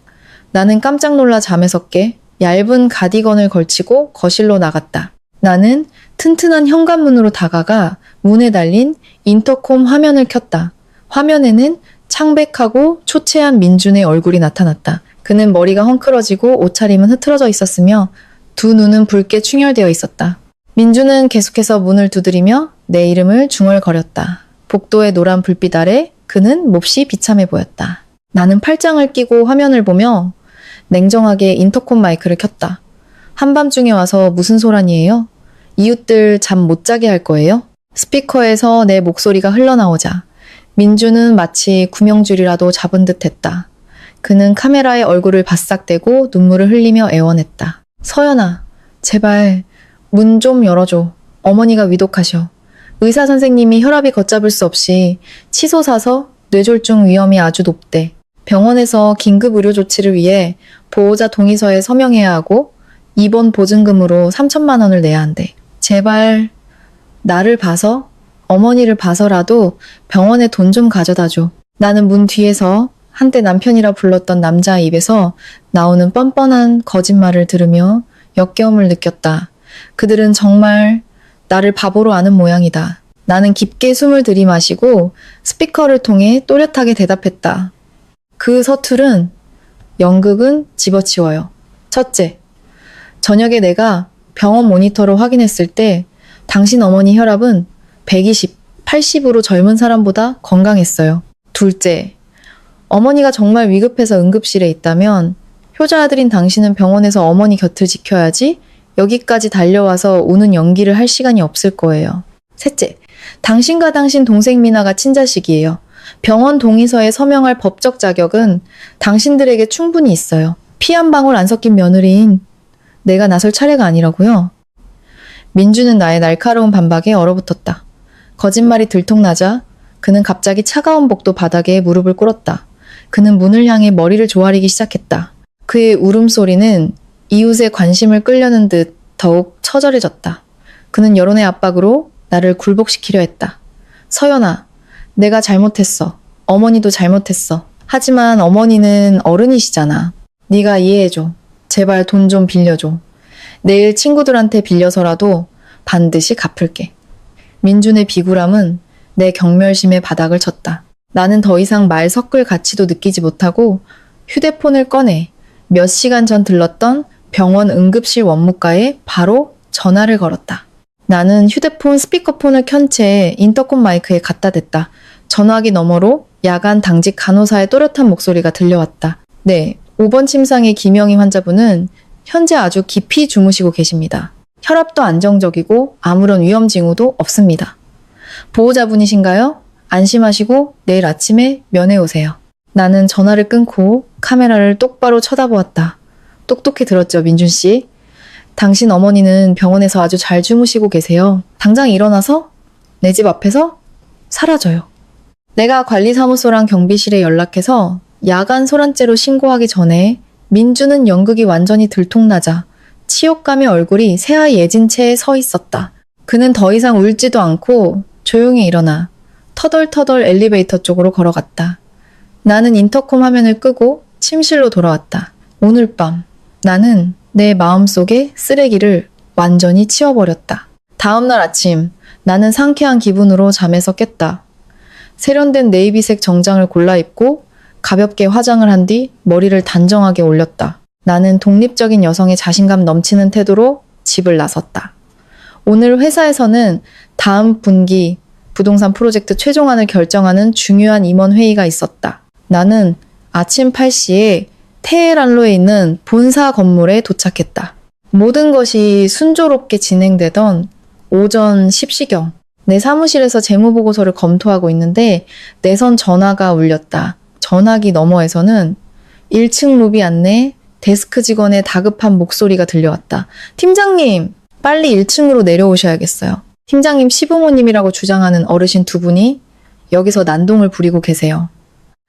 나는 깜짝 놀라 잠에서 깨 얇은 가디건을 걸치고 거실로 나갔다. 나는 튼튼한 현관문으로 다가가 문에 달린 인터콤 화면을 켰다. 화면에는 창백하고 초췌한 민준의 얼굴이 나타났다. 그는 머리가 헝클어지고 옷차림은 흐트러져 있었으며 두 눈은 붉게 충혈되어 있었다. 민준은 계속해서 문을 두드리며 내 이름을 중얼거렸다. 복도의 노란 불빛 아래 그는 몹시 비참해 보였다. 나는 팔짱을 끼고 화면을 보며 냉정하게 인터콤 마이크를 켰다. 한밤중에 와서 무슨 소란이에요? 이웃들 잠 못 자게 할 거예요? 스피커에서 내 목소리가 흘러나오자 민주는 마치 구명줄이라도 잡은 듯 했다. 그는 카메라에 얼굴을 바싹대고 눈물을 흘리며 애원했다. 서연아, 제발 문 좀 열어줘. 어머니가 위독하셔. 의사 선생님이 혈압이 걷잡을 수 없이 치솟아서 뇌졸중 위험이 아주 높대. 병원에서 긴급 의료 조치를 위해 보호자 동의서에 서명해야 하고 입원 보증금으로 3천만 원을 내야 한대. 제발 나를 봐서 어머니를 봐서라도 병원에 돈 좀 가져다 줘. 나는 문 뒤에서 한때 남편이라 불렀던 남자의 입에서 나오는 뻔뻔한 거짓말을 들으며 역겨움을 느꼈다. 그들은 정말 나를 바보로 아는 모양이다. 나는 깊게 숨을 들이마시고 스피커를 통해 또렷하게 대답했다. 그 서툴은 연극은 집어치워요. 첫째, 저녁에 내가 병원 모니터로 확인했을 때 당신 어머니 혈압은 120, 80으로 젊은 사람보다 건강했어요. 둘째, 어머니가 정말 위급해서 응급실에 있다면 효자 아들인 당신은 병원에서 어머니 곁을 지켜야지 여기까지 달려와서 우는 연기를 할 시간이 없을 거예요. 셋째, 당신과 당신 동생 미나가 친자식이에요. 병원 동의서에 서명할 법적 자격은 당신들에게 충분히 있어요. 피 한 방울 안 섞인 며느리인 내가 나설 차례가 아니라고요. 민주는 나의 날카로운 반박에 얼어붙었다. 거짓말이 들통나자 그는 갑자기 차가운 복도 바닥에 무릎을 꿇었다. 그는 문을 향해 머리를 조아리기 시작했다. 그의 울음소리는 이웃의 관심을 끌려는 듯 더욱 처절해졌다. 그는 여론의 압박으로 나를 굴복시키려 했다. 서연아, 내가 잘못했어. 어머니도 잘못했어. 하지만 어머니는 어른이시잖아. 네가 이해해줘. 제발 돈 좀 빌려줘. 내일 친구들한테 빌려서라도 반드시 갚을게. 민준의 비굴함은 내 경멸심의 바닥을 쳤다. 나는 더 이상 말 섞을 가치도 느끼지 못하고 휴대폰을 꺼내 몇 시간 전 들렀던 병원 응급실 원무과에 바로 전화를 걸었다. 나는 휴대폰 스피커폰을 켠 채 인터콤 마이크에 갖다 댔다. 전화기 너머로 야간 당직 간호사의 또렷한 목소리가 들려왔다. 네, 5번 침상의 김영희 환자분은 현재 아주 깊이 주무시고 계십니다. 혈압도 안정적이고 아무런 위험 징후도 없습니다. 보호자분이신가요? 안심하시고 내일 아침에 면회 오세요. 나는 전화를 끊고 카메라를 똑바로 쳐다보았다. 똑똑히 들었죠, 민준 씨? 당신 어머니는 병원에서 아주 잘 주무시고 계세요. 당장 일어나서 내 집 앞에서 사라져요. 내가 관리사무소랑 경비실에 연락해서 야간 소란죄로 신고하기 전에 민주는 연극이 완전히 들통나자 치욕감의 얼굴이 새하얘 예진 채 서 있었다. 그는 더 이상 울지도 않고 조용히 일어나 터덜터덜 엘리베이터 쪽으로 걸어갔다. 나는 인터콤 화면을 끄고 침실로 돌아왔다. 오늘 밤 나는 내 마음속의 쓰레기를 완전히 치워버렸다. 다음날 아침 나는 상쾌한 기분으로 잠에서 깼다. 세련된 네이비색 정장을 골라 입고 가볍게 화장을 한 뒤 머리를 단정하게 올렸다. 나는 독립적인 여성의 자신감 넘치는 태도로 집을 나섰다. 오늘 회사에서는 다음 분기 부동산 프로젝트 최종안을 결정하는 중요한 임원회의가 있었다. 나는 아침 8시에 테헤란로에 있는 본사 건물에 도착했다. 모든 것이 순조롭게 진행되던 오전 10시경 내 사무실에서 재무보고서를 검토하고 있는데 내선 전화가 울렸다. 전화기 너머에서는 1층 로비 안내 데스크 직원의 다급한 목소리가 들려왔다. 팀장님, 빨리 1층으로 내려오셔야겠어요. 팀장님 시부모님이라고 주장하는 어르신 두 분이 여기서 난동을 부리고 계세요.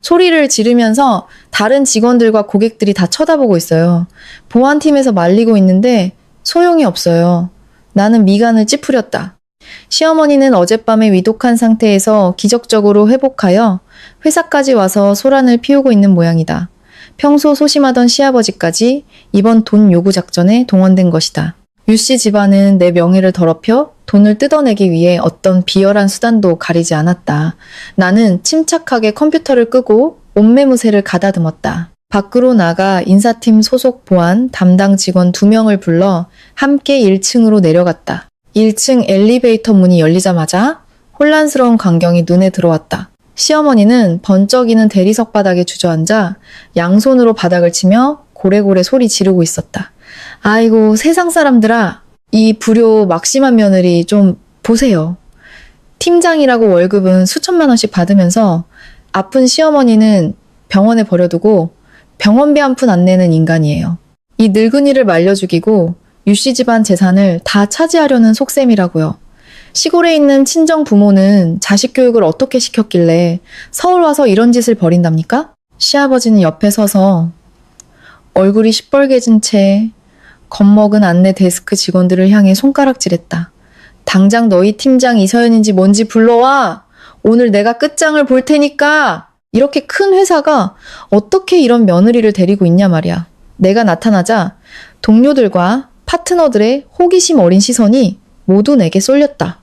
소리를 지르면서 다른 직원들과 고객들이 다 쳐다보고 있어요. 보안팀에서 말리고 있는데 소용이 없어요. 나는 미간을 찌푸렸다. 시어머니는 어젯밤에 위독한 상태에서 기적적으로 회복하여 회사까지 와서 소란을 피우고 있는 모양이다. 평소 소심하던 시아버지까지 이번 돈 요구 작전에 동원된 것이다. 유씨 집안은 내 명예를 더럽혀 돈을 뜯어내기 위해 어떤 비열한 수단도 가리지 않았다. 나는 침착하게 컴퓨터를 끄고 옷매무새를 가다듬었다. 밖으로 나가 인사팀 소속 보안 담당 직원 2명을 불러 함께 1층으로 내려갔다. 1층 엘리베이터 문이 열리자마자 혼란스러운 광경이 눈에 들어왔다. 시어머니는 번쩍이는 대리석 바닥에 주저앉아 양손으로 바닥을 치며 고래고래 소리 지르고 있었다. 아이고 세상 사람들아, 이 불효 막심한 며느리 좀 보세요. 팀장이라고 월급은 수천만 원씩 받으면서 아픈 시어머니는 병원에 버려두고 병원비 한 푼 안 내는 인간이에요. 이 늙은이를 말려 죽이고 유씨 집안 재산을 다 차지하려는 속셈이라고요. 시골에 있는 친정 부모는 자식 교육을 어떻게 시켰길래 서울 와서 이런 짓을 벌인답니까? 시아버지는 옆에 서서 얼굴이 시뻘개진 채 겁먹은 안내 데스크 직원들을 향해 손가락질했다. 당장 너희 팀장 이서연인지 뭔지 불러와! 오늘 내가 끝장을 볼 테니까! 이렇게 큰 회사가 어떻게 이런 며느리를 데리고 있냐 말이야. 내가 나타나자 동료들과 파트너들의 호기심 어린 시선이 모두 내게 쏠렸다.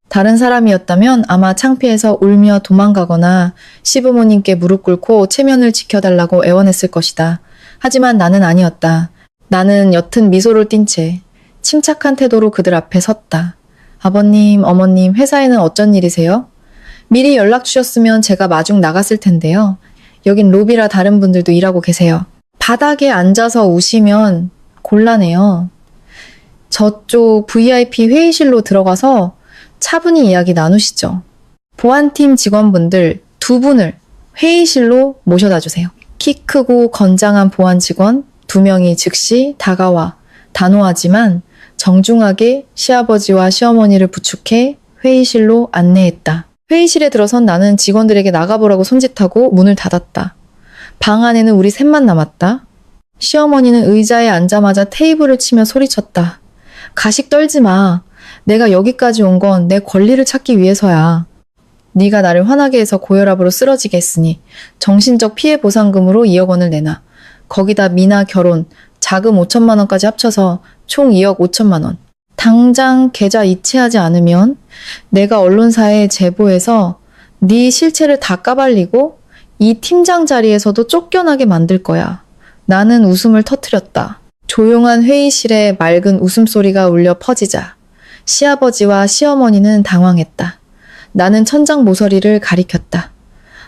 다른 사람이었다면 아마 창피해서 울며 도망가거나 시부모님께 무릎 꿇고 체면을 지켜달라고 애원했을 것이다. 하지만 나는 아니었다. 나는 옅은 미소를 띤 채 침착한 태도로 그들 앞에 섰다. 아버님, 어머님, 회사에는 어쩐 일이세요? 미리 연락 주셨으면 제가 마중 나갔을 텐데요. 여긴 로비라 다른 분들도 일하고 계세요. 바닥에 앉아서 우시면 곤란해요. 저쪽 VIP 회의실로 들어가서 차분히 이야기 나누시죠. 보안팀 직원분들 2분을 회의실로 모셔다 주세요. 키 크고 건장한 보안 직원 2명이 즉시 다가와 단호하지만 정중하게 시아버지와 시어머니를 부축해 회의실로 안내했다. 회의실에 들어선 나는 직원들에게 나가보라고 손짓하고 문을 닫았다. 방 안에는 우리 셋만 남았다. 시어머니는 의자에 앉자마자 테이블을 치며 소리쳤다. 가식 떨지 마. 내가 여기까지 온 건 내 권리를 찾기 위해서야. 네가 나를 화나게 해서 고혈압으로 쓰러지게 했으니 정신적 피해 보상금으로 2억 원을 내놔. 거기다 미나 결혼, 자금 5천만 원까지 합쳐서 총 2억 5천만 원. 당장 계좌 이체하지 않으면 내가 언론사에 제보해서 네 실체를 다 까발리고 이 팀장 자리에서도 쫓겨나게 만들 거야. 나는 웃음을 터뜨렸다. 조용한 회의실에 맑은 웃음소리가 울려 퍼지자 시아버지와 시어머니는 당황했다. 나는 천장 모서리를 가리켰다.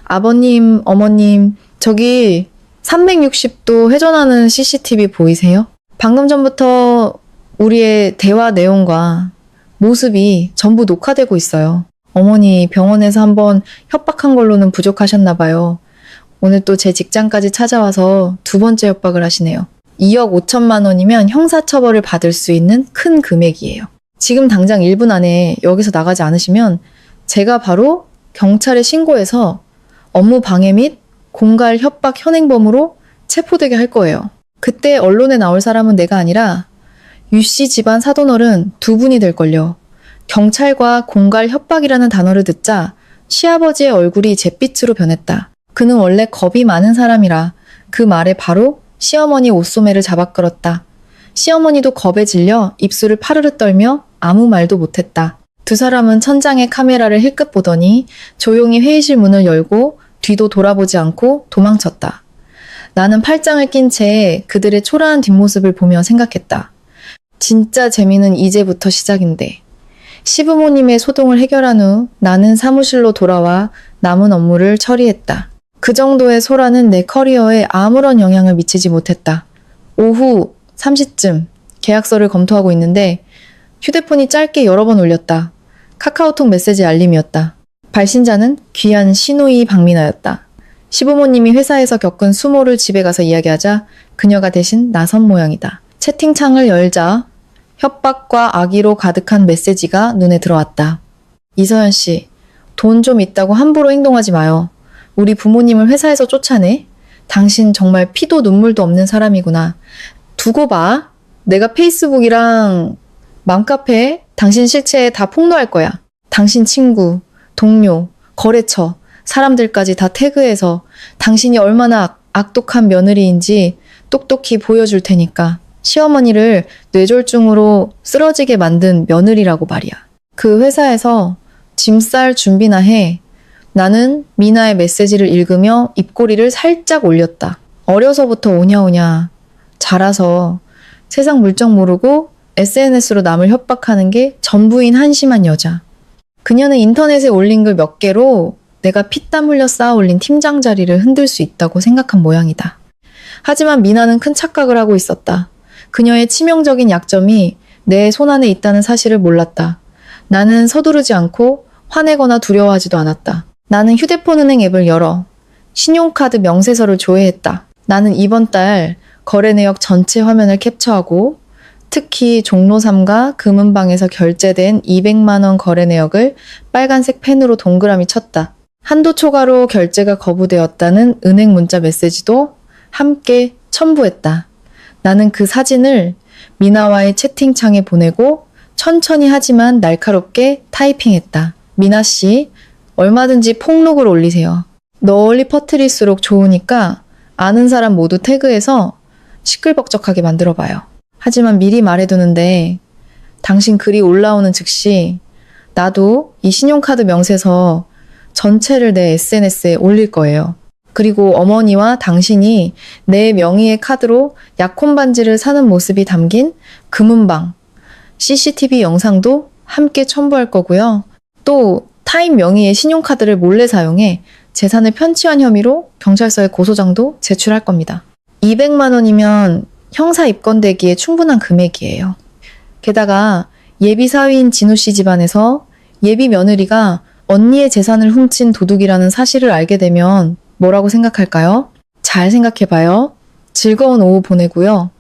아버님, 어머님, 저기 360도 회전하는 CCTV 보이세요? 방금 전부터 우리의 대화 내용과 모습이 전부 녹화되고 있어요. 어머니 병원에서 한번 협박한 걸로는 부족하셨나 봐요. 오늘 또 제 직장까지 찾아와서 2번째 협박을 하시네요. 2억 5천만 원이면 형사처벌을 받을 수 있는 큰 금액이에요. 지금 당장 1분 안에 여기서 나가지 않으시면 제가 바로 경찰에 신고해서 업무 방해 및 공갈 협박 현행범으로 체포되게 할 거예요. 그때 언론에 나올 사람은 내가 아니라 유씨 집안 사돈어른 2분이 될걸요. 경찰과 공갈 협박이라는 단어를 듣자 시아버지의 얼굴이 잿빛으로 변했다. 그는 원래 겁이 많은 사람이라 그 말에 바로 시어머니 옷소매를 잡아 끌었다. 시어머니도 겁에 질려 입술을 파르르 떨며 아무 말도 못했다. 2 사람은 천장에 카메라를 힐끗 보더니 조용히 회의실 문을 열고 뒤도 돌아보지 않고 도망쳤다. 나는 팔짱을 낀 채 그들의 초라한 뒷모습을 보며 생각했다. 진짜 재미는 이제부터 시작인데. 시부모님의 소동을 해결한 후 나는 사무실로 돌아와 남은 업무를 처리했다. 그 정도의 소란은 내 커리어에 아무런 영향을 미치지 못했다. 오후 3시쯤 계약서를 검토하고 있는데 휴대폰이 짧게 여러 번 울렸다. 카카오톡 메시지 알림이었다. 발신자는 귀한 시누이 박민아였다. 시부모님이 회사에서 겪은 수모를 집에 가서 이야기하자 그녀가 대신 나선 모양이다. 채팅창을 열자 협박과 악의로 가득한 메시지가 눈에 들어왔다. 이서연 씨, 돈 좀 있다고 함부로 행동하지 마요. 우리 부모님을 회사에서 쫓아내? 당신 정말 피도 눈물도 없는 사람이구나. 두고 봐. 내가 페이스북이랑 맘카페에 당신 실체에 다 폭로할 거야. 당신 친구, 동료, 거래처, 사람들까지 다 태그해서 당신이 얼마나 악독한 며느리인지 똑똑히 보여줄 테니까. 시어머니를 뇌졸중으로 쓰러지게 만든 며느리라고 말이야. 그 회사에서 짐 쌀 준비나 해. 나는 미나의 메시지를 읽으며 입꼬리를 살짝 올렸다. 어려서부터 오냐오냐 자라서 세상 물정 모르고 SNS로 남을 협박하는 게 전부인 한심한 여자. 그녀는 인터넷에 올린 글 몇 개로 내가 피땀 흘려 쌓아 올린 팀장 자리를 흔들 수 있다고 생각한 모양이다. 하지만 미나는 큰 착각을 하고 있었다. 그녀의 치명적인 약점이 내 손안에 있다는 사실을 몰랐다. 나는 서두르지 않고 화내거나 두려워하지도 않았다. 나는 휴대폰 은행 앱을 열어 신용카드 명세서를 조회했다. 나는 이번 달 거래 내역 전체 화면을 캡처하고 특히 종로 3가 금은방에서 결제된 200만 원 거래 내역을 빨간색 펜으로 동그라미 쳤다. 한도 초과로 결제가 거부되었다는 은행 문자 메시지도 함께 첨부했다. 나는 그 사진을 미나와의 채팅창에 보내고 천천히 하지만 날카롭게 타이핑했다. 미나 씨, 얼마든지 폭록을 올리세요. 널리 퍼뜨릴수록 좋으니까 아는 사람 모두 태그해서 시끌벅적하게 만들어봐요. 하지만 미리 말해두는데 당신 글이 올라오는 즉시 나도 이 신용카드 명세서 전체를 내 SNS에 올릴 거예요. 그리고 어머니와 당신이 내 명의의 카드로 약혼 반지를 사는 모습이 담긴 금은방 CCTV 영상도 함께 첨부할 거고요. 또 타인 명의의 신용카드를 몰래 사용해 재산을 편취한 혐의로 경찰서에 고소장도 제출할 겁니다. 200만 원이면 형사 입건되기에 충분한 금액이에요. 게다가 예비 사위인 진우 씨 집안에서 예비 며느리가 언니의 재산을 훔친 도둑이라는 사실을 알게 되면 뭐라고 생각할까요? 잘 생각해봐요. 즐거운 오후 보내고요.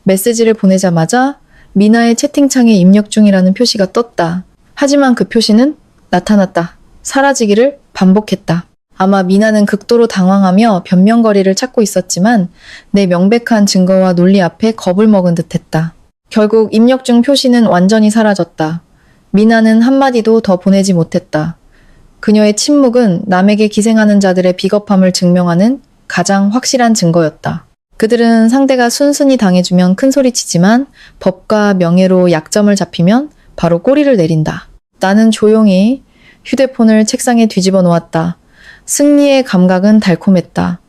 메시지를 보내자마자 미나의 채팅창에 입력 중이라는 표시가 떴다. 하지만 그 표시는 나타났다. 사라지기를 반복했다. 아마 미나는 극도로 당황하며 변명거리를 찾고 있었지만 내 명백한 증거와 논리 앞에 겁을 먹은 듯했다. 결국 입력 중 표시는 완전히 사라졌다. 미나는 한마디도 더 보내지 못했다. 그녀의 침묵은 남에게 기생하는 자들의 비겁함을 증명하는 가장 확실한 증거였다. 그들은 상대가 순순히 당해주면 큰소리치지만 법과 명예로 약점을 잡히면 바로 꼬리를 내린다. 나는 조용히 휴대폰을 책상에 뒤집어 놓았다. 승리의 감각은 달콤했다.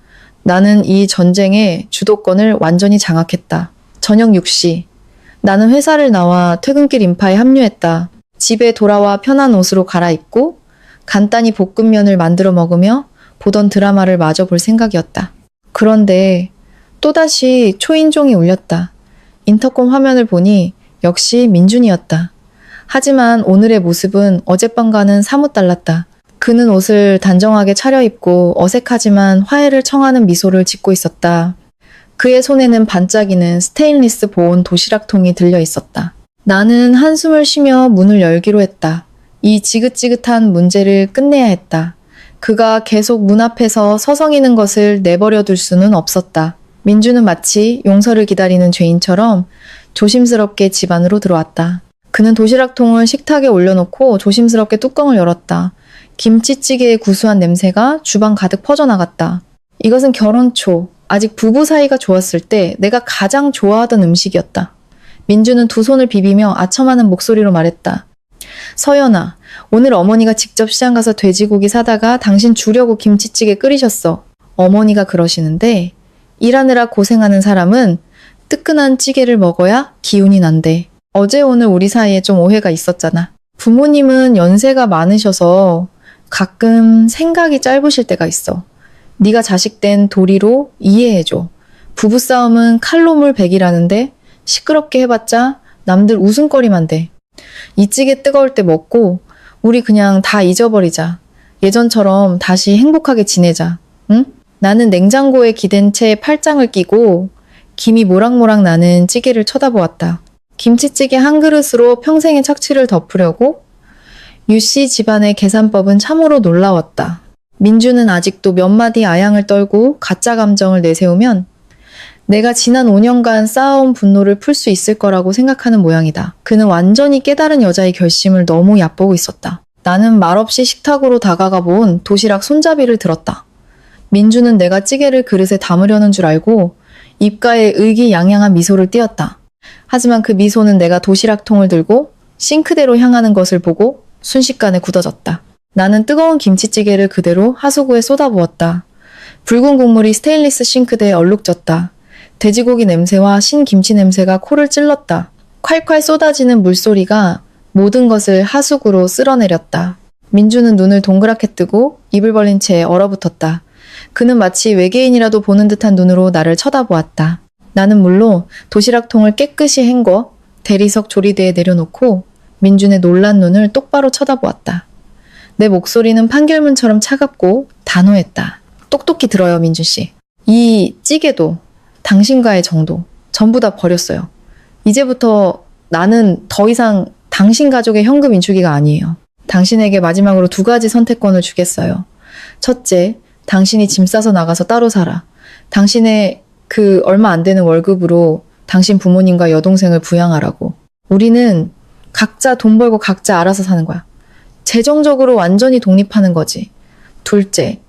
나는 이 전쟁의 주도권을 완전히 장악했다. 저녁 6시. 나는 회사를 나와 퇴근길 인파에 합류했다. 집에 돌아와 편한 옷으로 갈아입고 간단히 볶음면을 만들어 먹으며 보던 드라마를 마저 볼 생각이었다. 그런데 또다시 초인종이 울렸다. 인터콤 화면을 보니 역시 민준이었다. 하지만 오늘의 모습은 어젯밤과는 사뭇 달랐다. 그는 옷을 단정하게 차려입고 어색하지만 화해를 청하는 미소를 짓고 있었다. 그의 손에는 반짝이는 스테인리스 보온 도시락통이 들려 있었다. 나는 한숨을 쉬며 문을 열기로 했다. 이 지긋지긋한 문제를 끝내야 했다. 그가 계속 문 앞에서 서성이는 것을 내버려 둘 수는 없었다. 민주는 마치 용서를 기다리는 죄인처럼 조심스럽게 집 안으로 들어왔다. 그는 도시락통을 식탁에 올려놓고 조심스럽게 뚜껑을 열었다. 김치찌개의 구수한 냄새가 주방 가득 퍼져나갔다. 이것은 결혼 초, 아직 부부 사이가 좋았을 때 내가 가장 좋아하던 음식이었다. 민주는 두 손을 비비며 아첨하는 목소리로 말했다. 서연아, 오늘 어머니가 직접 시장 가서 돼지고기 사다가 당신 주려고 김치찌개 끓이셨어. 어머니가 그러시는데 일하느라 고생하는 사람은 뜨끈한 찌개를 먹어야 기운이 난대. 어제 오늘 우리 사이에 좀 오해가 있었잖아. 부모님은 연세가 많으셔서 가끔 생각이 짧으실 때가 있어. 네가 자식 된 도리로 이해해줘. 부부싸움은 칼로물 100이라는데 시끄럽게 해봤자 남들 웃음거리만 돼. 이 찌개 뜨거울 때 먹고 우리 그냥 다 잊어버리자. 예전처럼 다시 행복하게 지내자. 응? 나는 냉장고에 기댄 채 팔짱을 끼고 김이 모락모락 나는 찌개를 쳐다보았다. 김치찌개 한 그릇으로 평생의 착취를 덮으려고? 유씨 집안의 계산법은 참으로 놀라웠다. 민주는 아직도 몇 마디 아양을 떨고 가짜 감정을 내세우면 내가 지난 5년간 쌓아온 분노를 풀 수 있을 거라고 생각하는 모양이다. 그는 완전히 깨달은 여자의 결심을 너무 얕보고 있었다. 나는 말없이 식탁으로 다가가 본 도시락 손잡이를 들었다. 민주는 내가 찌개를 그릇에 담으려는 줄 알고 입가에 의기양양한 미소를 띄었다. 하지만 그 미소는 내가 도시락통을 들고 싱크대로 향하는 것을 보고 순식간에 굳어졌다. 나는 뜨거운 김치찌개를 그대로 하수구에 쏟아부었다. 붉은 국물이 스테인리스 싱크대에 얼룩졌다. 돼지고기 냄새와 신김치 냄새가 코를 찔렀다. 콸콸 쏟아지는 물소리가 모든 것을 하수구로 쓸어내렸다. 민주는 눈을 동그랗게 뜨고 입을 벌린 채 얼어붙었다. 그는 마치 외계인이라도 보는 듯한 눈으로 나를 쳐다보았다. 나는 물로 도시락통을 깨끗이 헹궈 대리석 조리대에 내려놓고 민준의 놀란 눈을 똑바로 쳐다보았다. 내 목소리는 판결문처럼 차갑고 단호했다. 똑똑히 들어요, 민준씨. 이 찌개도 당신과의 정도 전부 다 버렸어요. 이제부터 나는 더 이상 당신 가족의 현금 인출기가 아니에요. 당신에게 마지막으로 2가지 선택권을 주겠어요. 첫째, 당신이 짐 싸서 나가서 따로 살아. 당신의 그 얼마 안 되는 월급으로 당신 부모님과 여동생을 부양하라고. 우리는 각자 돈 벌고 각자 알아서 사는 거야. 재정적으로 완전히 독립하는 거지. 둘째,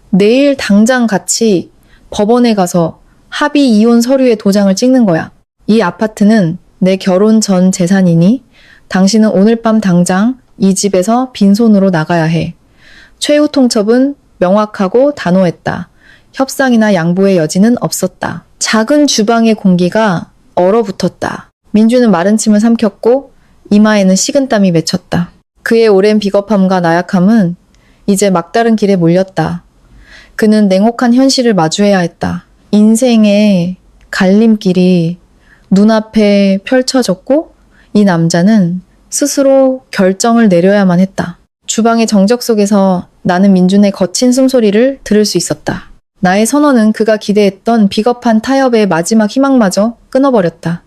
내일 당장 같이 법원에 가서 합의 이혼 서류에 도장을 찍는 거야. 이 아파트는 내 결혼 전 재산이니 당신은 오늘 밤 당장 이 집에서 빈손으로 나가야 해. 최후 통첩은 명확하고 단호했다. 협상이나 양보의 여지는 없었다. 작은 주방의 공기가 얼어붙었다. 민주는 마른 침을 삼켰고 이마에는 식은땀이 맺혔다. 그의 오랜 비겁함과 나약함은 이제 막다른 길에 몰렸다. 그는 냉혹한 현실을 마주해야 했다. 인생의 갈림길이 눈앞에 펼쳐졌고 이 남자는 스스로 결정을 내려야만 했다. 주방의 정적 속에서 나는 민준의 거친 숨소리를 들을 수 있었다. 나의 선언은 그가 기대했던 비겁한 타협의 마지막 희망마저 끊어버렸다.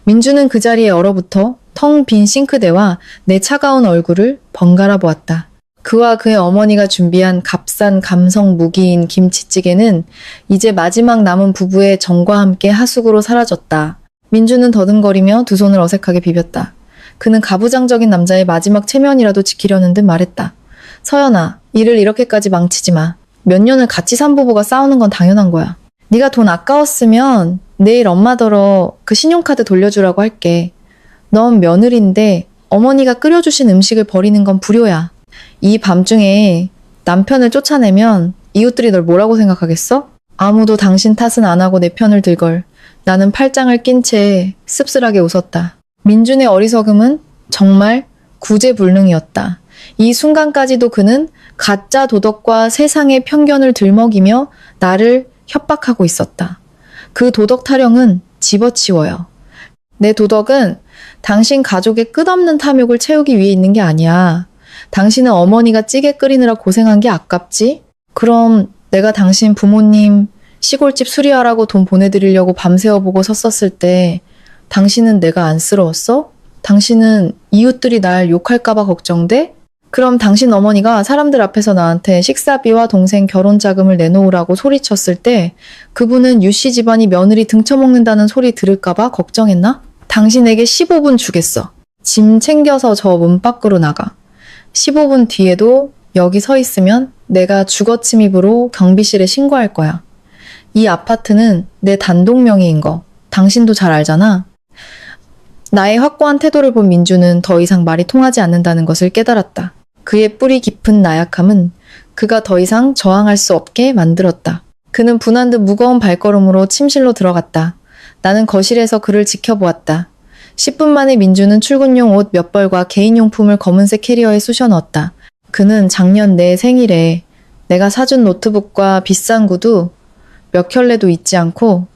민준은 그 자리에 얼어붙어 텅 빈 싱크대와 내 차가운 얼굴을 번갈아 보았다. 그와 그의 어머니가 준비한 값싼 감성 무기인 김치찌개는 이제 마지막 남은 부부의 정과 함께 하수구로 사라졌다. 민준은 더듬거리며 두 손을 어색하게 비볐다. 그는 가부장적인 남자의 마지막 체면이라도 지키려는 듯 말했다. 서연아, 일을 이렇게까지 망치지 마. 몇 년을 같이 산 부부가 싸우는 건 당연한 거야. 네가 돈 아까웠으면 내일 엄마더러 그 신용카드 돌려주라고 할게. 넌 며느리인데 어머니가 끓여주신 음식을 버리는 건 불효야. 이 밤중에 남편을 쫓아내면 이웃들이 널 뭐라고 생각하겠어? 아무도 당신 탓은 안 하고 내 편을 들걸. 나는 팔짱을 낀 채 씁쓸하게 웃었다. 민준의 어리석음은 정말 구제불능이었다. 이 순간까지도 그는 가짜 도덕과 세상의 편견을 들먹이며 나를 협박하고 있었다. 그 도덕 타령은 집어치워요. 내 도덕은 당신 가족의 끝없는 탐욕을 채우기 위해 있는 게 아니야. 당신은 어머니가 찌개 끓이느라 고생한 게 아깝지? 그럼 내가 당신 부모님 시골집 수리하라고 돈 보내드리려고 밤새워보고 섰었을 때 당신은 내가 안쓰러웠어? 당신은 이웃들이 날 욕할까봐 걱정돼? 그럼 당신 어머니가 사람들 앞에서 나한테 식사비와 동생 결혼 자금을 내놓으라고 소리쳤을 때 그분은 유씨 집안이 며느리 등쳐먹는다는 소리 들을까봐 걱정했나? 당신에게 15분 주겠어. 짐 챙겨서 저 문 밖으로 나가. 15분 뒤에도 여기 서 있으면 내가 주거 침입으로 경비실에 신고할 거야. 이 아파트는 내 단독 명의인 거 당신도 잘 알잖아. 나의 확고한 태도를 본 민주는 더 이상 말이 통하지 않는다는 것을 깨달았다. 그의 뿌리 깊은 나약함은 그가 더 이상 저항할 수 없게 만들었다. 그는 분한 듯 무거운 발걸음으로 침실로 들어갔다. 나는 거실에서 그를 지켜보았다. 10분 만에 민주는 출근용 옷 몇 벌과 개인용품을 검은색 캐리어에 쑤셔 넣었다. 그는 작년 내 생일에 내가 사준 노트북과 비싼 구두 몇 켤레도 잊지 않고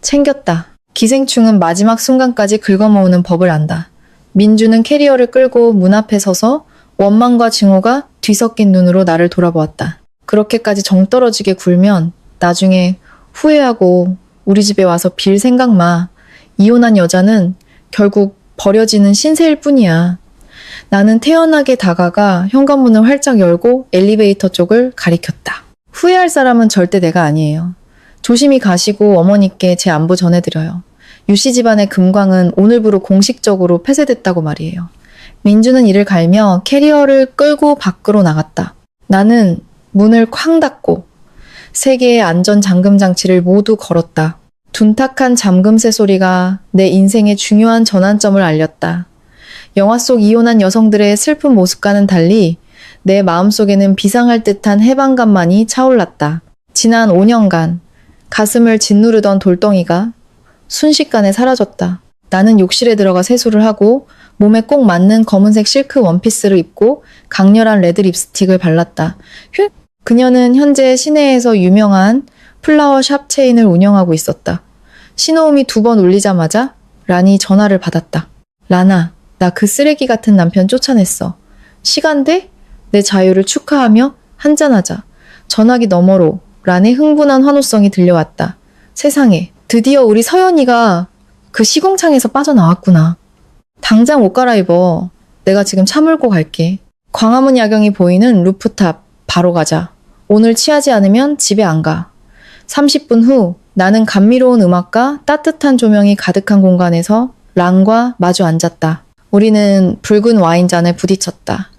챙겼다. 기생충은 마지막 순간까지 긁어모으는 법을 안다. 민주는 캐리어를 끌고 문 앞에 서서 원망과 증오가 뒤섞인 눈으로 나를 돌아보았다. 그렇게까지 정 떨어지게 굴면 나중에 후회하고 우리 집에 와서 빌 생각 마. 이혼한 여자는 결국 버려지는 신세일 뿐이야. 나는 태연하게 다가가 현관문을 활짝 열고 엘리베이터 쪽을 가리켰다. 후회할 사람은 절대 내가 아니에요. 조심히 가시고 어머니께 제 안부 전해드려요. 유씨 집안의 금광은 오늘부로 공식적으로 폐쇄됐다고 말이에요. 민주는 이를 갈며 캐리어를 끌고 밖으로 나갔다. 나는 문을 쾅 닫고 3개의 안전 잠금 장치를 모두 걸었다. 둔탁한 잠금새 소리가 내 인생의 중요한 전환점을 알렸다. 영화 속 이혼한 여성들의 슬픈 모습과는 달리 내 마음속에는 비상할 듯한 해방감만이 차올랐다. 지난 5년간 가슴을 짓누르던 돌덩이가 순식간에 사라졌다. 나는 욕실에 들어가 세수를 하고 몸에 꼭 맞는 검은색 실크 원피스를 입고 강렬한 레드 립스틱을 발랐다. 그녀는 현재 시내에서 유명한 플라워 샵 체인을 운영하고 있었다. 신호음이 2번 울리자마자 란이 전화를 받았다. 라나, 나 그 쓰레기 같은 남편 쫓아냈어. 시간 돼? 내 자유를 축하하며 한잔하자. 전화기 너머로 란의 흥분한 환호성이 들려왔다. 세상에, 드디어 우리 서연이가 그 시궁창에서 빠져나왔구나. 당장 옷 갈아입어. 내가 지금 차 몰고 갈게. 광화문 야경이 보이는 루프탑 바로 가자. 오늘 취하지 않으면 집에 안 가. 30분 후 나는 감미로운 음악과 따뜻한 조명이 가득한 공간에서 란과 마주 앉았다. 우리는 붉은 와인잔을 부딪혔다.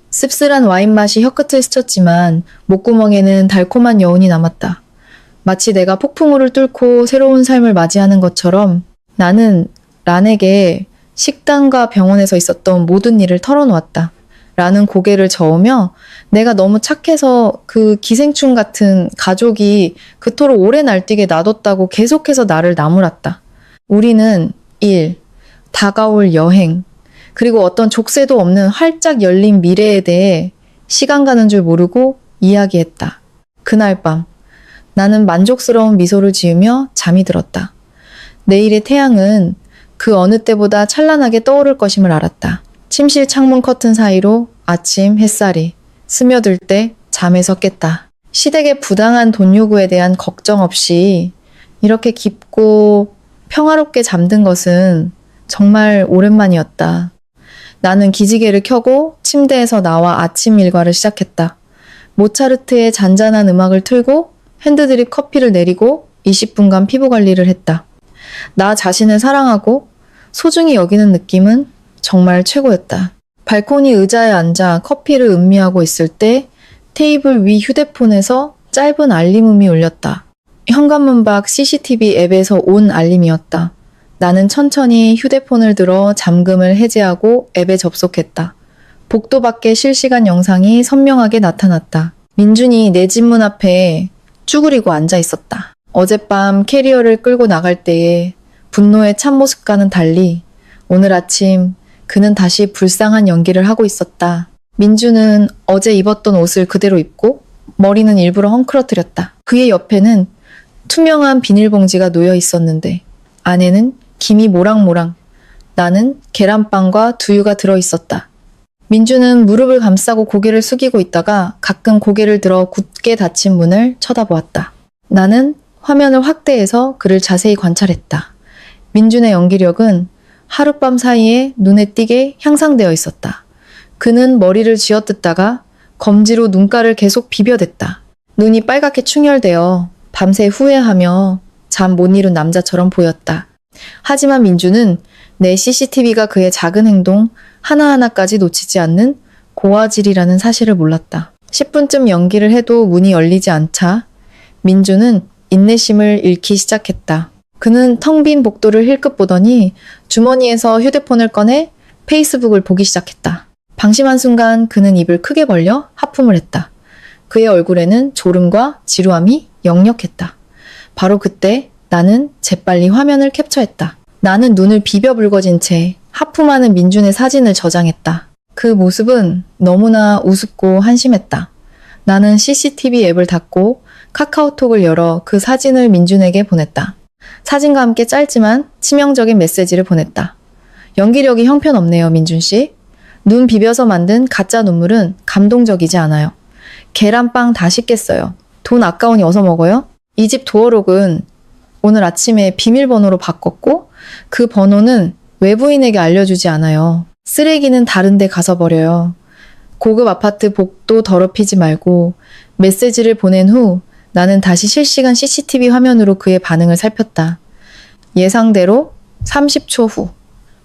씁쓸한 와인 맛이 혀끝을 스쳤지만 목구멍에는 달콤한 여운이 남았다. 마치 내가 폭풍우를 뚫고 새로운 삶을 맞이하는 것처럼 나는 란에게 식당과 병원에서 있었던 모든 일을 털어놓았다. 란은 고개를 저으며 내가 너무 착해서 그 기생충 같은 가족이 그토록 오래 날뛰게 놔뒀다고 계속해서 나를 나무랐다. 우리는 일, 다가올 여행, 그리고 어떤 족쇄도 없는 활짝 열린 미래에 대해 시간 가는 줄 모르고 이야기했다. 그날 밤 나는 만족스러운 미소를 지으며 잠이 들었다. 내일의 태양은 그 어느 때보다 찬란하게 떠오를 것임을 알았다. 침실 창문 커튼 사이로 아침 햇살이 스며들 때 잠에서 깼다. 시댁의 부당한 돈 요구에 대한 걱정 없이 이렇게 깊고 평화롭게 잠든 것은 정말 오랜만이었다. 나는 기지개를 켜고 침대에서 나와 아침 일과를 시작했다. 모차르트의 잔잔한 음악을 틀고 핸드드립 커피를 내리고 20분간 피부 관리를 했다. 나 자신을 사랑하고 소중히 여기는 느낌은 정말 최고였다. 발코니 의자에 앉아 커피를 음미하고 있을 때 테이블 위 휴대폰에서 짧은 알림음이 울렸다. 현관문 밖 CCTV 앱에서 온 알림이었다. 나는 천천히 휴대폰을 들어 잠금을 해제하고 앱에 접속했다. 복도 밖의 실시간 영상이 선명하게 나타났다. 민준이 내 집 문 앞에 쭈그리고 앉아 있었다. 어젯밤 캐리어를 끌고 나갈 때의 분노의 참모습과는 달리 오늘 아침 그는 다시 불쌍한 연기를 하고 있었다. 민주는 어제 입었던 옷을 그대로 입고 머리는 일부러 헝클어뜨렸다. 그의 옆에는 투명한 비닐봉지가 놓여 있었는데 안에는 김이 모락모락, 나는 계란빵과 두유가 들어있었다. 민주는 무릎을 감싸고 고개를 숙이고 있다가 가끔 고개를 들어 굳게 닫힌 문을 쳐다보았다. 나는 화면을 확대해서 그를 자세히 관찰했다. 민준의 연기력은 하룻밤 사이에 눈에 띄게 향상되어 있었다. 그는 머리를 쥐어뜯다가 검지로 눈가를 계속 비벼댔다. 눈이 빨갛게 충혈되어 밤새 후회하며 잠 못 이룬 남자처럼 보였다. 하지만 민주는 내 CCTV가 그의 작은 행동 하나하나까지 놓치지 않는 고화질이라는 사실을 몰랐다. 10분쯤 연기를 해도 문이 열리지 않자 민주는 인내심을 잃기 시작했다. 그는 텅 빈 복도를 힐끗 보더니 주머니에서 휴대폰을 꺼내 페이스북을 보기 시작했다. 방심한 순간 그는 입을 크게 벌려 하품을 했다. 그의 얼굴에는 졸음과 지루함이 역력했다. 바로 그때 나는 재빨리 화면을 캡처했다. 나는 눈을 비벼 붉어진 채 하품하는 민준의 사진을 저장했다. 그 모습은 너무나 우습고 한심했다. 나는 CCTV 앱을 닫고 카카오톡을 열어 그 사진을 민준에게 보냈다. 사진과 함께 짧지만 치명적인 메시지를 보냈다. 연기력이 형편없네요, 민준 씨. 눈 비벼서 만든 가짜 눈물은 감동적이지 않아요. 계란빵 다 식겠어요. 돈 아까우니 어서 먹어요. 이 집 도어록은 오늘 아침에 비밀번호로 바꿨고 그 번호는 외부인에게 알려주지 않아요. 쓰레기는 다른 데 가서 버려요. 고급 아파트 복도 더럽히지 말고 메시지를 보낸 후 나는 다시 실시간 CCTV 화면으로 그의 반응을 살폈다. 예상대로 30초 후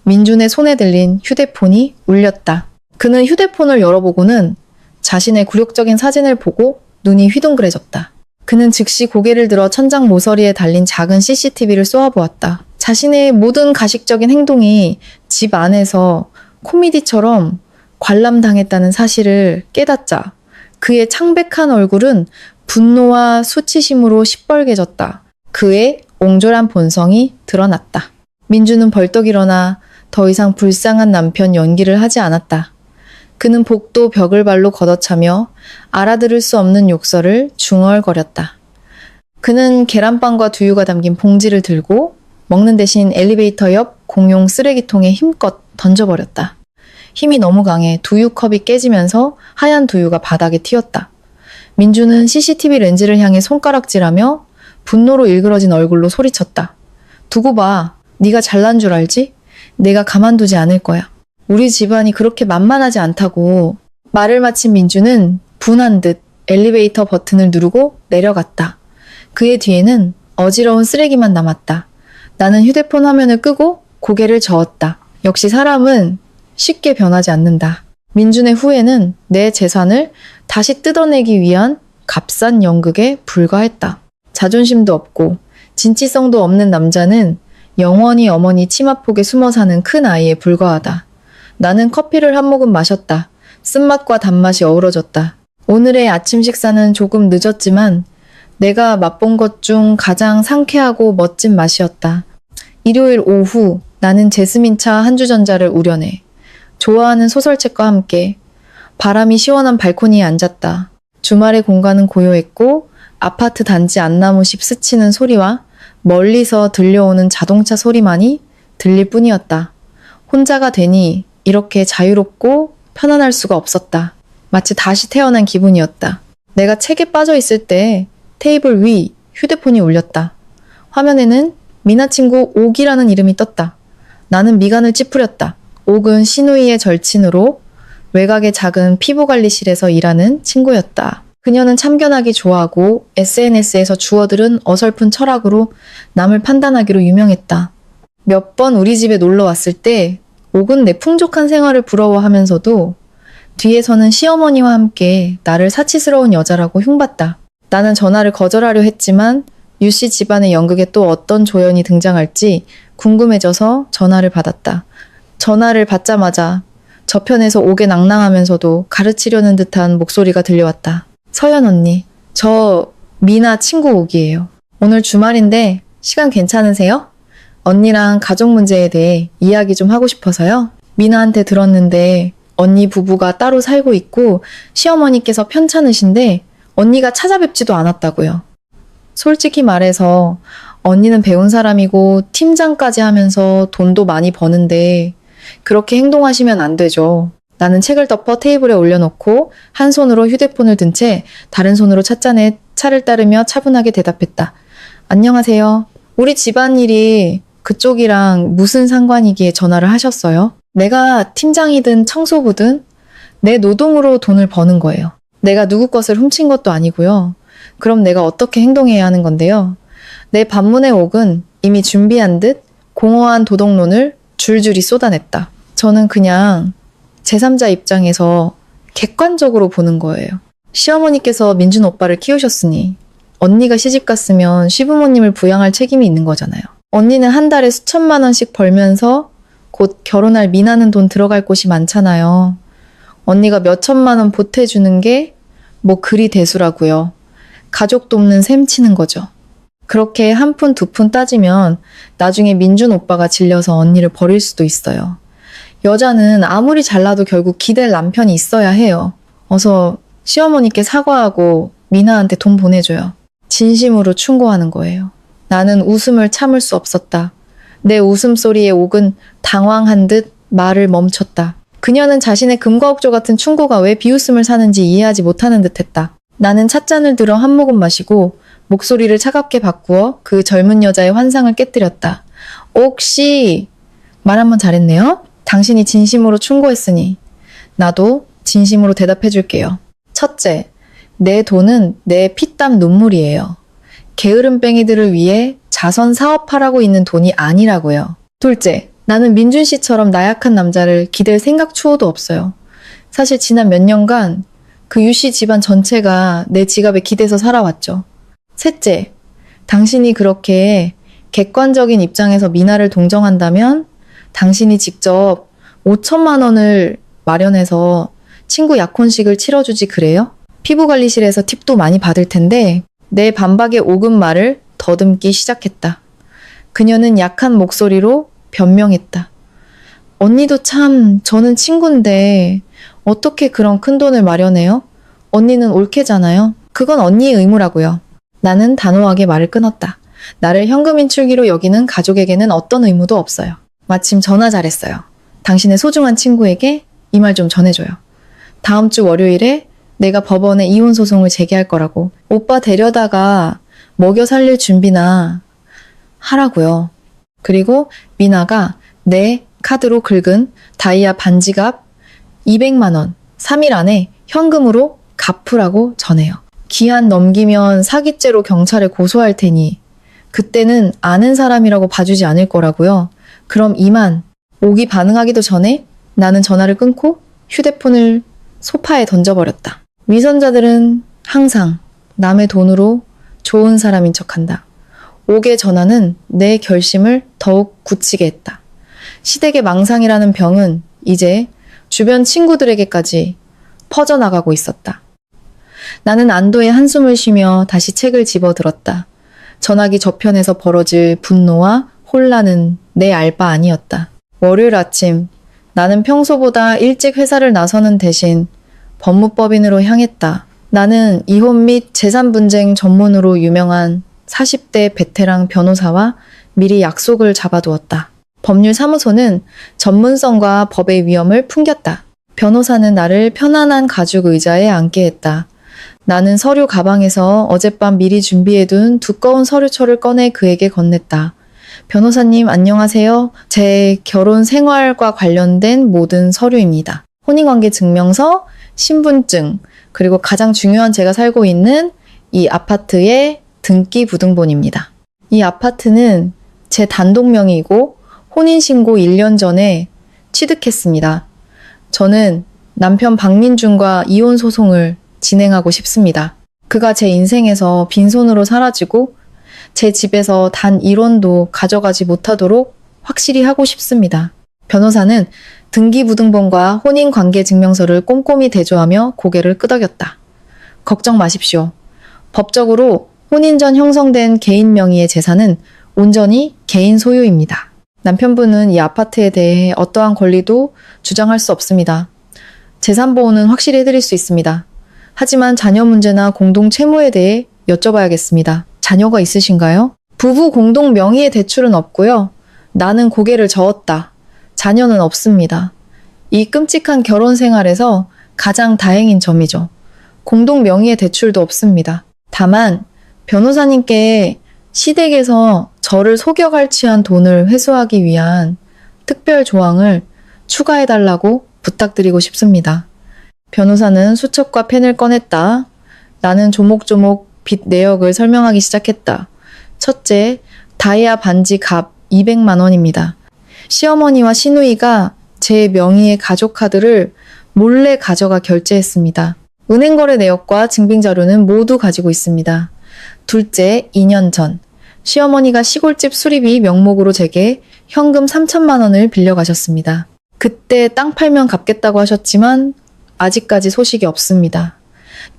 민준의 손에 들린 휴대폰이 울렸다. 그는 휴대폰을 열어보고는 자신의 굴욕적인 사진을 보고 눈이 휘둥그레졌다. 그는 즉시 고개를 들어 천장 모서리에 달린 작은 CCTV를 쏘아보았다. 자신의 모든 가식적인 행동이 집 안에서 코미디처럼 관람당했다는 사실을 깨닫자 그의 창백한 얼굴은 분노와 수치심으로 시뻘개졌다. 그의 옹졸한 본성이 드러났다. 민주는 벌떡 일어나 더 이상 불쌍한 남편 연기를 하지 않았다. 그는 복도 벽을 발로 걷어차며 알아들을 수 없는 욕설을 중얼거렸다. 그는 계란빵과 두유가 담긴 봉지를 들고 먹는 대신 엘리베이터 옆 공용 쓰레기통에 힘껏 던져버렸다. 힘이 너무 강해 두유컵이 깨지면서 하얀 두유가 바닥에 튀었다. 민주는 CCTV 렌즈를 향해 손가락질하며 분노로 일그러진 얼굴로 소리쳤다. 두고 봐. 네가 잘난 줄 알지? 내가 가만두지 않을 거야. 우리 집안이 그렇게 만만하지 않다고. 말을 마친 민주는 분한 듯 엘리베이터 버튼을 누르고 내려갔다. 그의 뒤에는 어지러운 쓰레기만 남았다. 나는 휴대폰 화면을 끄고 고개를 저었다. 역시 사람은 쉽게 변하지 않는다. 민준의 후회는 내 재산을 다시 뜯어내기 위한 값싼 연극에 불과했다. 자존심도 없고 진취성도 없는 남자는 영원히 어머니 치마폭에 숨어 사는 큰 아이에 불과하다. 나는 커피를 한 모금 마셨다. 쓴맛과 단맛이 어우러졌다. 오늘의 아침 식사는 조금 늦었지만 내가 맛본 것 중 가장 상쾌하고 멋진 맛이었다. 일요일 오후 나는 제스민차 한 주전자를 우려내 좋아하는 소설책과 함께 바람이 시원한 발코니에 앉았다. 주말의 공간은 고요했고 아파트 단지 안나무십 스치는 소리와 멀리서 들려오는 자동차 소리만이 들릴 뿐이었다. 혼자가 되니 이렇게 자유롭고 편안할 수가 없었다. 마치 다시 태어난 기분이었다. 내가 책에 빠져 있을 때 테이블 위 휴대폰이 울렸다. 화면에는 미나 친구 옥이라는 이름이 떴다. 나는 미간을 찌푸렸다. 옥은 시누이의 절친으로 외곽의 작은 피부관리실에서 일하는 친구였다. 그녀는 참견하기 좋아하고 SNS에서 주워들은 어설픈 철학으로 남을 판단하기로 유명했다. 몇 번 우리 집에 놀러 왔을 때 옥은 내 풍족한 생활을 부러워하면서도 뒤에서는 시어머니와 함께 나를 사치스러운 여자라고 흉봤다. 나는 전화를 거절하려 했지만 유씨 집안의 연극에 또 어떤 조연이 등장할지 궁금해져서 전화를 받았다. 전화를 받자마자 저편에서 옥에 낭낭하면서도 가르치려는 듯한 목소리가 들려왔다. 서연 언니, 저 미나 친구 옥이에요. 오늘 주말인데 시간 괜찮으세요? 언니랑 가족 문제에 대해 이야기 좀 하고 싶어서요. 미나한테 들었는데 언니 부부가 따로 살고 있고 시어머니께서 편찮으신데 언니가 찾아뵙지도 않았다고요. 솔직히 말해서 언니는 배운 사람이고 팀장까지 하면서 돈도 많이 버는데 그렇게 행동하시면 안 되죠. 나는 책을 덮어 테이블에 올려놓고 한 손으로 휴대폰을 든 채 다른 손으로 찻잔에 차를 따르며 차분하게 대답했다. 안녕하세요. 우리 집안일이 그쪽이랑 무슨 상관이기에 전화를 하셨어요? 내가 팀장이든 청소부든 내 노동으로 돈을 버는 거예요. 내가 누구 것을 훔친 것도 아니고요. 그럼 내가 어떻게 행동해야 하는 건데요? 내 반문의 옥은 이미 준비한 듯 공허한 도덕론을 줄줄이 쏟아냈다. 저는 그냥 제3자 입장에서 객관적으로 보는 거예요. 시어머니께서 민준 오빠를 키우셨으니 언니가 시집 갔으면 시부모님을 부양할 책임이 있는 거잖아요. 언니는 한 달에 수천만 원씩 벌면서 곧 결혼할 미나는 돈 들어갈 곳이 많잖아요. 언니가 몇 천만 원 보태주는 게 뭐 그리 대수라고요. 가족 돕는 셈 치는 거죠. 그렇게 한 푼 두 푼 따지면 나중에 민준 오빠가 질려서 언니를 버릴 수도 있어요. 여자는 아무리 잘나도 결국 기댈 남편이 있어야 해요. 어서 시어머니께 사과하고 미나한테 돈 보내줘요. 진심으로 충고하는 거예요. 나는 웃음을 참을 수 없었다. 내 웃음소리에 옥은 당황한 듯 말을 멈췄다. 그녀는 자신의 금과 옥조 같은 충고가 왜 비웃음을 사는지 이해하지 못하는 듯했다. 나는 찻잔을 들어 한 모금 마시고 목소리를 차갑게 바꾸어 그 젊은 여자의 환상을 깨뜨렸다. 옥씨, 말 한번 잘했네요. 당신이 진심으로 충고했으니 나도 진심으로 대답해줄게요. 첫째, 내 돈은 내 피땀 눈물이에요. 게으름뱅이들을 위해 자선 사업하라고 있는 돈이 아니라고요. 둘째, 나는 민준 씨처럼 나약한 남자를 기댈 생각 추호도 없어요. 사실 지난 몇 년간 그 유씨 집안 전체가 내 지갑에 기대서 살아왔죠. 셋째, 당신이 그렇게 객관적인 입장에서 미나를 동정한다면 당신이 직접 5천만 원을 마련해서 친구 약혼식을 치러주지 그래요? 피부관리실에서 팁도 많이 받을 텐데 내 반박의 오금 말을 더듬기 시작했다. 그녀는 약한 목소리로 변명했다. 언니도 참 저는 친구인데 어떻게 그런 큰 돈을 마련해요? 언니는 올케잖아요. 그건 언니의 의무라고요. 나는 단호하게 말을 끊었다. 나를 현금 인출기로 여기는 가족에게는 어떤 의무도 없어요. 마침 전화 잘했어요. 당신의 소중한 친구에게 이 말 좀 전해줘요. 다음 주 월요일에 내가 법원에 이혼 소송을 제기할 거라고. 오빠 데려다가 먹여 살릴 준비나 하라고요. 그리고 미나가 내 카드로 긁은 다이아 반지갑 200만 원 3일 안에 현금으로 갚으라고 전해요. 기한 넘기면 사기죄로 경찰에 고소할 테니 그때는 아는 사람이라고 봐주지 않을 거라고요. 그럼 이만. 옥이 반응하기도 전에 나는 전화를 끊고 휴대폰을 소파에 던져버렸다. 위선자들은 항상 남의 돈으로 좋은 사람인 척한다. 옥의 전화는 내 결심을 더욱 굳히게 했다. 시댁의 망상이라는 병은 이제 주변 친구들에게까지 퍼져나가고 있었다. 나는 안도의 한숨을 쉬며 다시 책을 집어들었다. 전화기 저편에서 벌어질 분노와 혼란은 내 알 바 아니었다. 월요일 아침, 나는 평소보다 일찍 회사를 나서는 대신 법무법인으로 향했다. 나는 이혼 및 재산 분쟁 전문으로 유명한 40대 베테랑 변호사와 미리 약속을 잡아두었다. 법률사무소는 전문성과 법의 위험을 풍겼다. 변호사는 나를 편안한 가죽 의자에 앉게 했다. 나는 서류 가방에서 어젯밤 미리 준비해둔 두꺼운 서류철을 꺼내 그에게 건넸다. 변호사님 안녕하세요. 제 결혼 생활과 관련된 모든 서류입니다. 혼인관계 증명서, 신분증, 그리고 가장 중요한 제가 살고 있는 이 아파트의 등기 부등본입니다. 이 아파트는 제 단독 명의이고 혼인신고 1년 전에 취득했습니다. 저는 남편 박민준과 이혼 소송을 진행하고 싶습니다. 그가 제 인생에서 빈손으로 사라지고 제 집에서 단 1원도 가져가지 못하도록 확실히 하고 싶습니다. 변호사는 등기부등본과 혼인관계증명서를 꼼꼼히 대조하며 고개를 끄덕였다. 걱정 마십시오. 법적으로 혼인 전 형성된 개인 명의의 재산은 온전히 개인 소유입니다. 남편분은 이 아파트에 대해 어떠한 권리도 주장할 수 없습니다. 재산 보호는 확실히 해드릴 수 있습니다. 하지만 자녀 문제나 공동 채무에 대해 여쭤봐야겠습니다. 자녀가 있으신가요? 부부 공동 명의의 대출은 없고요. 나는 고개를 저었다. 자녀는 없습니다. 이 끔찍한 결혼 생활에서 가장 다행인 점이죠. 공동 명의의 대출도 없습니다. 다만 변호사님께 시댁에서 저를 속여갈취한 돈을 회수하기 위한 특별 조항을 추가해달라고 부탁드리고 싶습니다. 변호사는 수첩과 펜을 꺼냈다. 나는 조목조목 빚 내역을 설명하기 시작했다. 첫째, 다이아 반지 값 200만 원입니다. 시어머니와 시누이가 제 명의의 가족카드를 몰래 가져가 결제했습니다. 은행거래 내역과 증빙자료는 모두 가지고 있습니다. 둘째, 2년 전 시어머니가 시골집 수리비 명목으로 제게 현금 3천만 원을 빌려가셨습니다. 그때 땅 팔면 갚겠다고 하셨지만 아직까지 소식이 없습니다.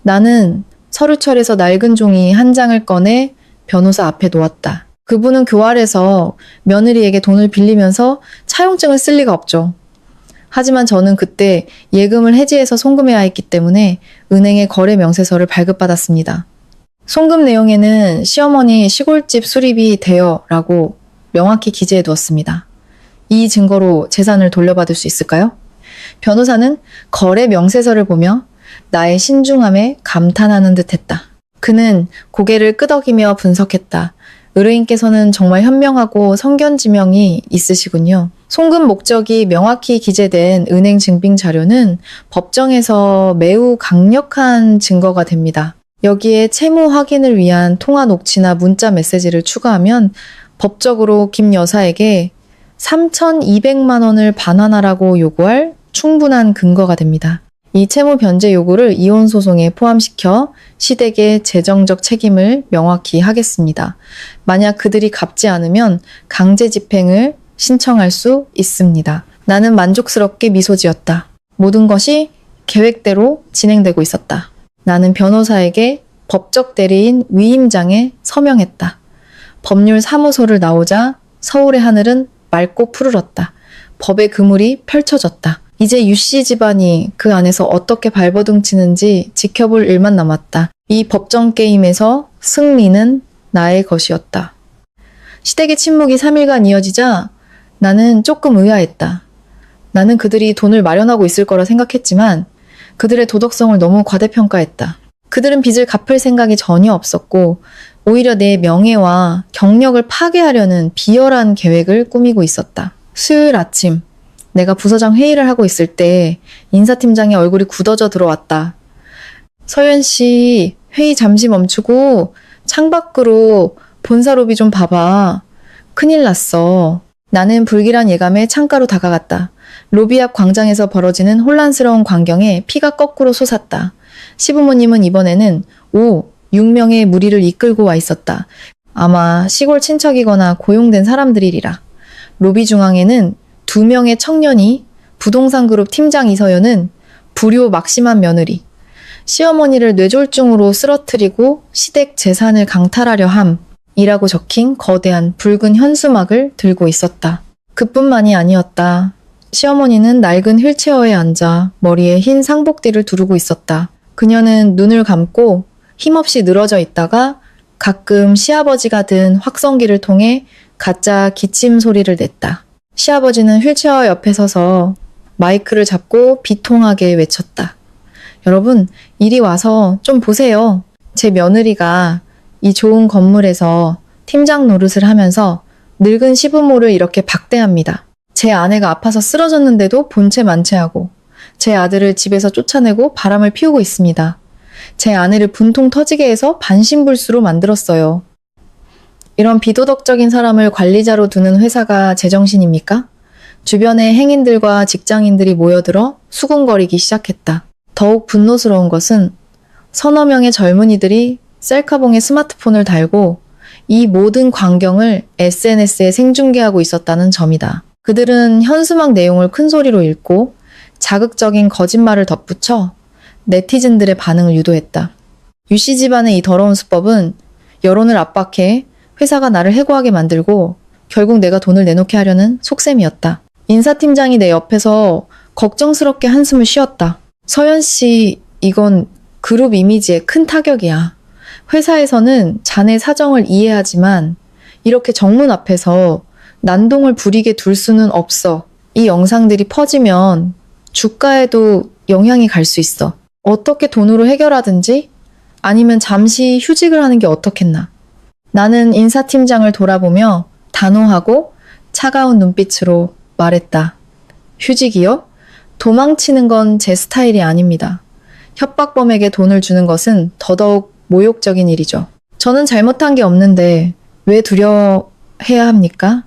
나는 서류철에서 낡은 종이 한 장을 꺼내 변호사 앞에 놓았다. 그분은 교활해서 며느리에게 돈을 빌리면서 차용증을 쓸 리가 없죠. 하지만 저는 그때 예금을 해지해서 송금해야 했기 때문에 은행의 거래 명세서를 발급받았습니다. 송금 내용에는 시어머니 시골집 수리비 대여라고 명확히 기재해 두었습니다. 이 증거로 재산을 돌려받을 수 있을까요? 변호사는 거래 명세서를 보며 나의 신중함에 감탄하는 듯 했다. 그는 고개를 끄덕이며 분석했다. 의뢰인께서는 정말 현명하고 성견지명이 있으시군요. 송금 목적이 명확히 기재된 은행 증빙 자료는 법정에서 매우 강력한 증거가 됩니다. 여기에 채무 확인을 위한 통화 녹취나 문자 메시지를 추가하면 법적으로 김 여사에게 3,200만 원을 반환하라고 요구할 충분한 근거가 됩니다. 이 채무 변제 요구를 이혼 소송에 포함시켜 시댁의 재정적 책임을 명확히 하겠습니다. 만약 그들이 갚지 않으면 강제 집행을 신청할 수 있습니다. 나는 만족스럽게 미소 지었다. 모든 것이 계획대로 진행되고 있었다. 나는 변호사에게 법적 대리인 위임장에 서명했다. 법률 사무소를 나오자 서울의 하늘은 맑고 푸르렀다. 법의 그물이 펼쳐졌다. 이제 유씨 집안이 그 안에서 어떻게 발버둥치는지 지켜볼 일만 남았다. 이 법정 게임에서 승리는 나의 것이었다. 시댁의 침묵이 3일간 이어지자 나는 조금 의아했다. 나는 그들이 돈을 마련하고 있을 거라 생각했지만 그들의 도덕성을 너무 과대평가했다. 그들은 빚을 갚을 생각이 전혀 없었고 오히려 내 명예와 경력을 파괴하려는 비열한 계획을 꾸미고 있었다. 수요일 아침 내가 부서장 회의를 하고 있을 때 인사팀장의 얼굴이 굳어져 들어왔다. 서연 씨, 회의 잠시 멈추고 창밖으로 본사 로비 좀 봐봐. 큰일 났어. 나는 불길한 예감에 창가로 다가갔다. 로비 앞 광장에서 벌어지는 혼란스러운 광경에 피가 거꾸로 솟았다. 시부모님은 이번에는 6명의 무리를 이끌고 와 있었다. 아마 시골 친척이거나 고용된 사람들이리라. 로비 중앙에는 2명의 청년이 부동산 그룹 팀장 이서연은 불효 막심한 며느리, 시어머니를 뇌졸중으로 쓰러뜨리고 시댁 재산을 강탈하려 함이라고 적힌 거대한 붉은 현수막을 들고 있었다. 그뿐만이 아니었다. 시어머니는 낡은 휠체어에 앉아 머리에 흰 상복띠를 두르고 있었다. 그녀는 눈을 감고 힘없이 늘어져 있다가 가끔 시아버지가 든 확성기를 통해 가짜 기침 소리를 냈다. 시아버지는 휠체어 옆에 서서 마이크를 잡고 비통하게 외쳤다. 여러분, 이리 와서 좀 보세요. 제 며느리가 이 좋은 건물에서 팀장 노릇을 하면서 늙은 시부모를 이렇게 박대합니다. 제 아내가 아파서 쓰러졌는데도 본체 만체하고 제 아들을 집에서 쫓아내고 바람을 피우고 있습니다. 제 아내를 분통 터지게 해서 반신불수로 만들었어요. 이런 비도덕적인 사람을 관리자로 두는 회사가 제정신입니까? 주변의 행인들과 직장인들이 모여들어 수군거리기 시작했다. 더욱 분노스러운 것은 서너 명의 젊은이들이 셀카봉에 스마트폰을 달고 이 모든 광경을 SNS에 생중계하고 있었다는 점이다. 그들은 현수막 내용을 큰 소리로 읽고 자극적인 거짓말을 덧붙여 네티즌들의 반응을 유도했다. 유씨 집안의 이 더러운 수법은 여론을 압박해 회사가 나를 해고하게 만들고 결국 내가 돈을 내놓게 하려는 속셈이었다. 인사팀장이 내 옆에서 걱정스럽게 한숨을 쉬었다. 서연 씨, 이건 그룹 이미지에 큰 타격이야. 회사에서는 자네 사정을 이해하지만 이렇게 정문 앞에서 난동을 부리게 둘 수는 없어. 이 영상들이 퍼지면 주가에도 영향이 갈 수 있어. 어떻게 돈으로 해결하든지 아니면 잠시 휴직을 하는 게 어떻겠나. 나는 인사팀장을 돌아보며 단호하고 차가운 눈빛으로 말했다. 휴직이요? 도망치는 건 제 스타일이 아닙니다. 협박범에게 돈을 주는 것은 더더욱 모욕적인 일이죠. 저는 잘못한 게 없는데 왜 두려워해야 합니까?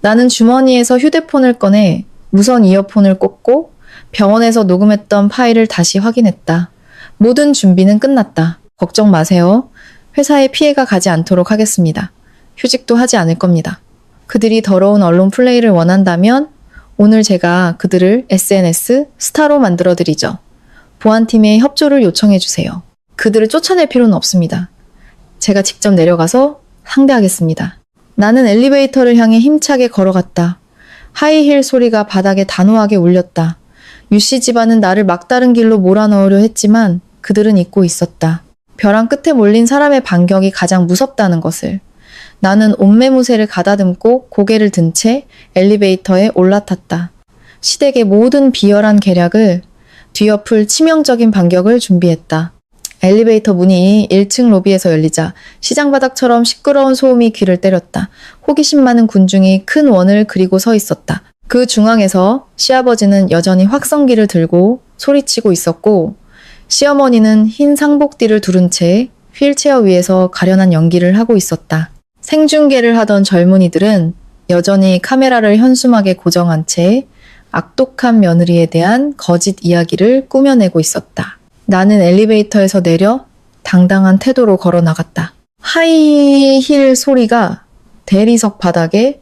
나는 주머니에서 휴대폰을 꺼내 무선 이어폰을 꽂고 병원에서 녹음했던 파일을 다시 확인했다. 모든 준비는 끝났다. 걱정 마세요. 회사에 피해가 가지 않도록 하겠습니다. 휴직도 하지 않을 겁니다. 그들이 더러운 언론 플레이를 원한다면 오늘 제가 그들을 SNS 스타로 만들어드리죠. 보안팀에 협조를 요청해주세요. 그들을 쫓아낼 필요는 없습니다. 제가 직접 내려가서 상대하겠습니다. 나는 엘리베이터를 향해 힘차게 걸어갔다. 하이힐 소리가 바닥에 단호하게 울렸다. 유씨 집안은 나를 막다른 길로 몰아넣으려 했지만 그들은 잊고 있었다. 벼랑 끝에 몰린 사람의 반격이 가장 무섭다는 것을. 나는 옷매무새를 가다듬고 고개를 든 채 엘리베이터에 올라탔다. 시댁의 모든 비열한 계략을 뒤엎을 치명적인 반격을 준비했다. 엘리베이터 문이 1층 로비에서 열리자 시장바닥처럼 시끄러운 소음이 귀를 때렸다. 호기심 많은 군중이 큰 원을 그리고 서 있었다. 그 중앙에서 시아버지는 여전히 확성기를 들고 소리치고 있었고 시어머니는 흰 상복띠를 두른 채 휠체어 위에서 가련한 연기를 하고 있었다. 생중계를 하던 젊은이들은 여전히 카메라를 현수막에 고정한 채 악독한 며느리에 대한 거짓 이야기를 꾸며내고 있었다. 나는 엘리베이터에서 내려 당당한 태도로 걸어 나갔다. 하이힐 소리가 대리석 바닥에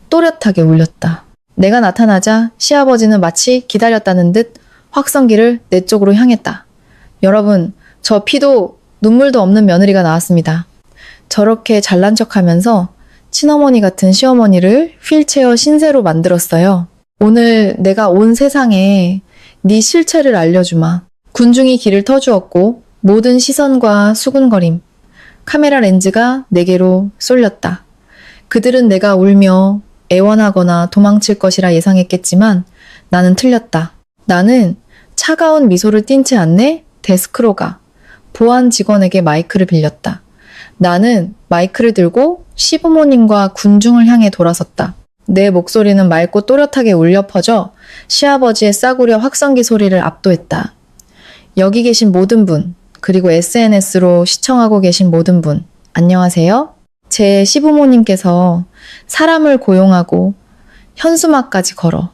또렷하게 울렸다. 내가 나타나자 시아버지는 마치 기다렸다는 듯 확성기를 내 쪽으로 향했다. 여러분, 저 피도 눈물도 없는 며느리가 나왔습니다. 저렇게 잘난 척하면서 친어머니 같은 시어머니를 휠체어 신세로 만들었어요. 오늘 내가 온 세상에 네 실체를 알려주마. 군중이 길을 터주었고 모든 시선과 수군거림, 카메라 렌즈가 내게로 쏠렸다. 그들은 내가 울며 애원하거나 도망칠 것이라 예상했겠지만 나는 틀렸다. 나는 차가운 미소를 띤 채 안내 데스크로 가 보안 직원에게 마이크를 빌렸다. 나는 마이크를 들고 시부모님과 군중을 향해 돌아섰다. 내 목소리는 맑고 또렷하게 울려 퍼져 시아버지의 싸구려 확성기 소리를 압도했다. 여기 계신 모든 분, 그리고 SNS로 시청하고 계신 모든 분, 안녕하세요. 제 시부모님께서 사람을 고용하고 현수막까지 걸어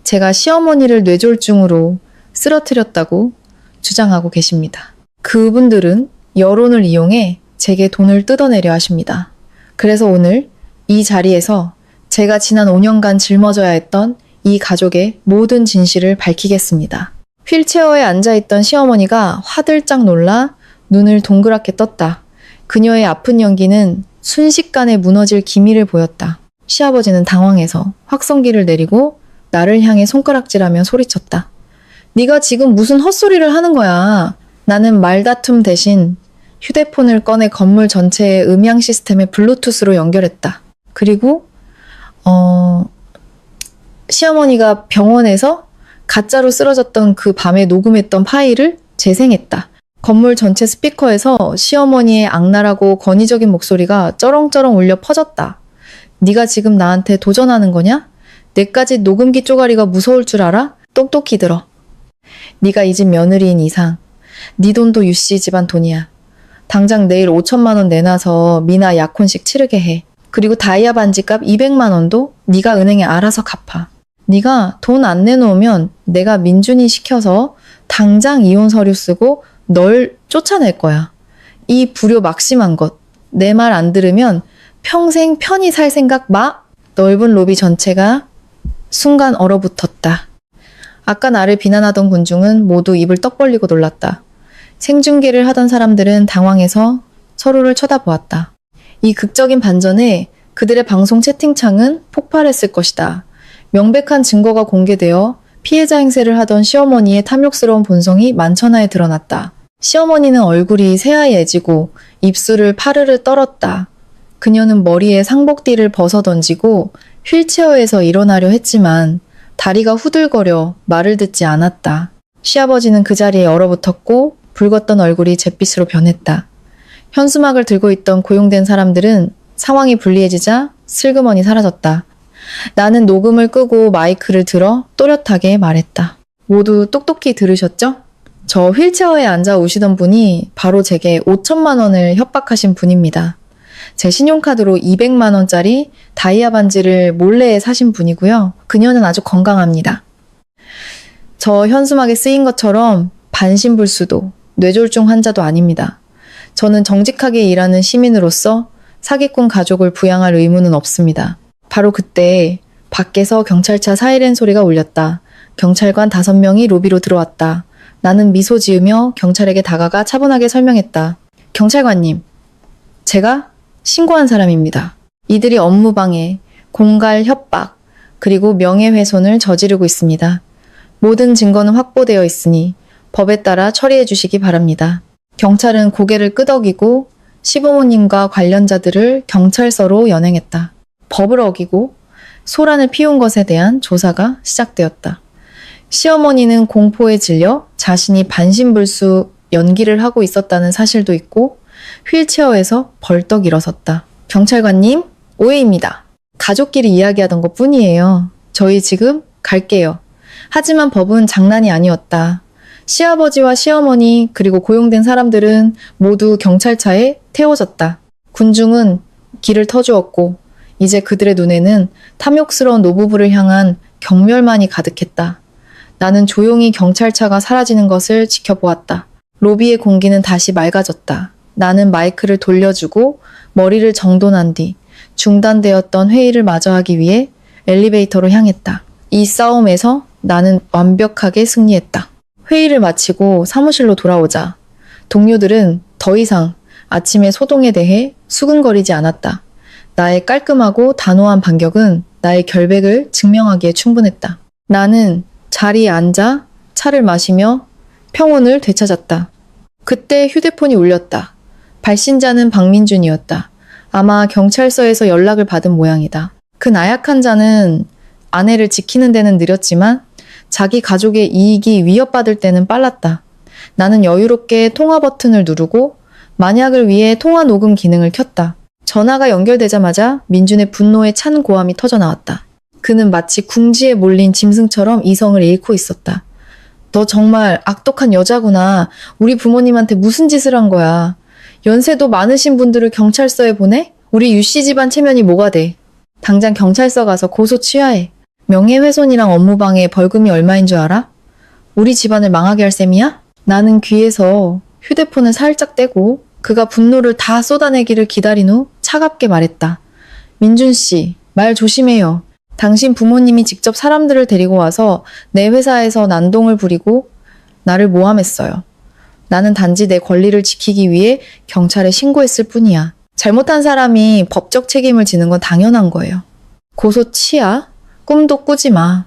제가 시어머니를 뇌졸중으로 쓰러뜨렸다고 주장하고 계십니다. 그분들은 여론을 이용해 제게 돈을 뜯어내려 하십니다. 그래서 오늘 이 자리에서 제가 지난 5년간 짊어져야 했던 이 가족의 모든 진실을 밝히겠습니다. 휠체어에 앉아있던 시어머니가 화들짝 놀라 눈을 동그랗게 떴다. 그녀의 아픈 연기는 순식간에 무너질 기미를 보였다. 시아버지는 당황해서 확성기를 내리고 나를 향해 손가락질하며 소리쳤다. 네가 지금 무슨 헛소리를 하는 거야. 나는 말다툼 대신 휴대폰을 꺼내 건물 전체의 음향 시스템에 블루투스로 연결했다. 그리고 시어머니가 병원에서 가짜로 쓰러졌던 그 밤에 녹음했던 파일을 재생했다. 건물 전체 스피커에서 시어머니의 악랄하고 권위적인 목소리가 쩌렁쩌렁 울려 퍼졌다. 네가 지금 나한테 도전하는 거냐? 내까지 녹음기 쪼가리가 무서울 줄 알아? 똑똑히 들어. 네가 이 집 며느리인 이상 네 돈도 유씨 집안 돈이야. 당장 내일 5천만 원 내놔서 미나 약혼식 치르게 해. 그리고 다이아 반지값 200만 원도 네가 은행에 알아서 갚아. 네가 돈 안 내놓으면 내가 민준이 시켜서 당장 이혼 서류 쓰고 널 쫓아낼 거야. 이 불효 막심한 것. 내 말 안 들으면 평생 편히 살 생각 마. 넓은 로비 전체가 순간 얼어붙었다. 아까 나를 비난하던 군중은 모두 입을 떡 벌리고 놀랐다. 생중계를 하던 사람들은 당황해서 서로를 쳐다보았다. 이 극적인 반전에 그들의 방송 채팅창은 폭발했을 것이다. 명백한 증거가 공개되어 피해자 행세를 하던 시어머니의 탐욕스러운 본성이 만천하에 드러났다. 시어머니는 얼굴이 새하얘지고 입술을 파르르 떨었다. 그녀는 머리에 상복띠를 벗어던지고 휠체어에서 일어나려 했지만 다리가 후들거려 말을 듣지 않았다. 시아버지는 그 자리에 얼어붙었고 붉었던 얼굴이 잿빛으로 변했다. 현수막을 들고 있던 고용된 사람들은 상황이 불리해지자 슬그머니 사라졌다. 나는 녹음을 끄고 마이크를 들어 또렷하게 말했다. 모두 똑똑히 들으셨죠? 저 휠체어에 앉아 우시던 분이 바로 제게 5천만 원을 협박하신 분입니다. 제 신용카드로 200만 원짜리 다이아 반지를 몰래 사신 분이고요. 그녀는 아주 건강합니다. 저 현수막에 쓰인 것처럼 반신불수도 뇌졸중 환자도 아닙니다. 저는 정직하게 일하는 시민으로서 사기꾼 가족을 부양할 의무는 없습니다. 바로 그때 밖에서 경찰차 사이렌 소리가 울렸다. 경찰관 5명이 로비로 들어왔다. 나는 미소 지으며 경찰에게 다가가 차분하게 설명했다. 경찰관님, 제가 신고한 사람입니다. 이들이 업무방해, 공갈 협박, 그리고 명예훼손을 저지르고 있습니다. 모든 증거는 확보되어 있으니 법에 따라 처리해 주시기 바랍니다. 경찰은 고개를 끄덕이고 시부모님과 관련자들을 경찰서로 연행했다. 법을 어기고 소란을 피운 것에 대한 조사가 시작되었다. 시어머니는 공포에 질려 자신이 반신불수 연기를 하고 있었다는 사실도 있고 휠체어에서 벌떡 일어섰다. 경찰관님, 오해입니다. 가족끼리 이야기하던 것 뿐이에요. 저희 지금 갈게요. 하지만 법은 장난이 아니었다. 시아버지와 시어머니 그리고 고용된 사람들은 모두 경찰차에 태워졌다. 군중은 길을 터주었고 이제 그들의 눈에는 탐욕스러운 노부부를 향한 경멸만이 가득했다. 나는 조용히 경찰차가 사라지는 것을 지켜보았다. 로비의 공기는 다시 맑아졌다. 나는 마이크를 돌려주고 머리를 정돈한 뒤 중단되었던 회의를 마저하기 위해 엘리베이터로 향했다. 이 싸움에서 나는 완벽하게 승리했다. 회의를 마치고 사무실로 돌아오자 동료들은 더 이상 아침의 소동에 대해 수근거리지 않았다. 나의 깔끔하고 단호한 반격은 나의 결백을 증명하기에 충분했다. 나는 자리에 앉아 차를 마시며 평온을 되찾았다. 그때 휴대폰이 울렸다. 발신자는 박민준이었다. 아마 경찰서에서 연락을 받은 모양이다. 그 나약한 자는 아내를 지키는 데는 느렸지만 자기 가족의 이익이 위협받을 때는 빨랐다. 나는 여유롭게 통화 버튼을 누르고 만약을 위해 통화 녹음 기능을 켰다. 전화가 연결되자마자 민준의 분노에 찬 고함이 터져나왔다. 그는 마치 궁지에 몰린 짐승처럼 이성을 잃고 있었다. 너 정말 악독한 여자구나. 우리 부모님한테 무슨 짓을 한 거야. 연세도 많으신 분들을 경찰서에 보내? 우리 유씨 집안 체면이 뭐가 돼? 당장 경찰서 가서 고소 취하해. 명예훼손이랑 업무방해 벌금이 얼마인 줄 알아? 우리 집안을 망하게 할 셈이야? 나는 귀에서 휴대폰을 살짝 떼고 그가 분노를 다 쏟아내기를 기다린 후 차갑게 말했다. 민준 씨, 말 조심해요. 당신 부모님이 직접 사람들을 데리고 와서 내 회사에서 난동을 부리고 나를 모함했어요. 나는 단지 내 권리를 지키기 위해 경찰에 신고했을 뿐이야. 잘못한 사람이 법적 책임을 지는 건 당연한 거예요. 고소 치아? 꿈도 꾸지 마.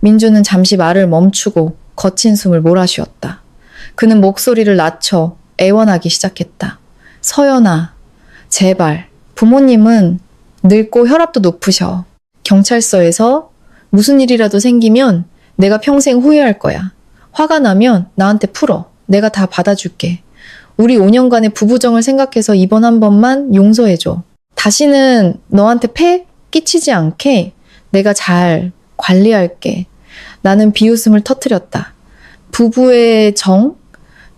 민주는 잠시 말을 멈추고 거친 숨을 몰아쉬었다. 그는 목소리를 낮춰 애원하기 시작했다. 서연아, 제발. 부모님은 늙고 혈압도 높으셔. 경찰서에서 무슨 일이라도 생기면 내가 평생 후회할 거야. 화가 나면 나한테 풀어. 내가 다 받아줄게. 우리 5년간의 부부정을 생각해서 이번 한 번만 용서해줘. 다시는 너한테 폐 끼치지 않게 내가 잘 관리할게. 나는 비웃음을 터뜨렸다. 부부의 정?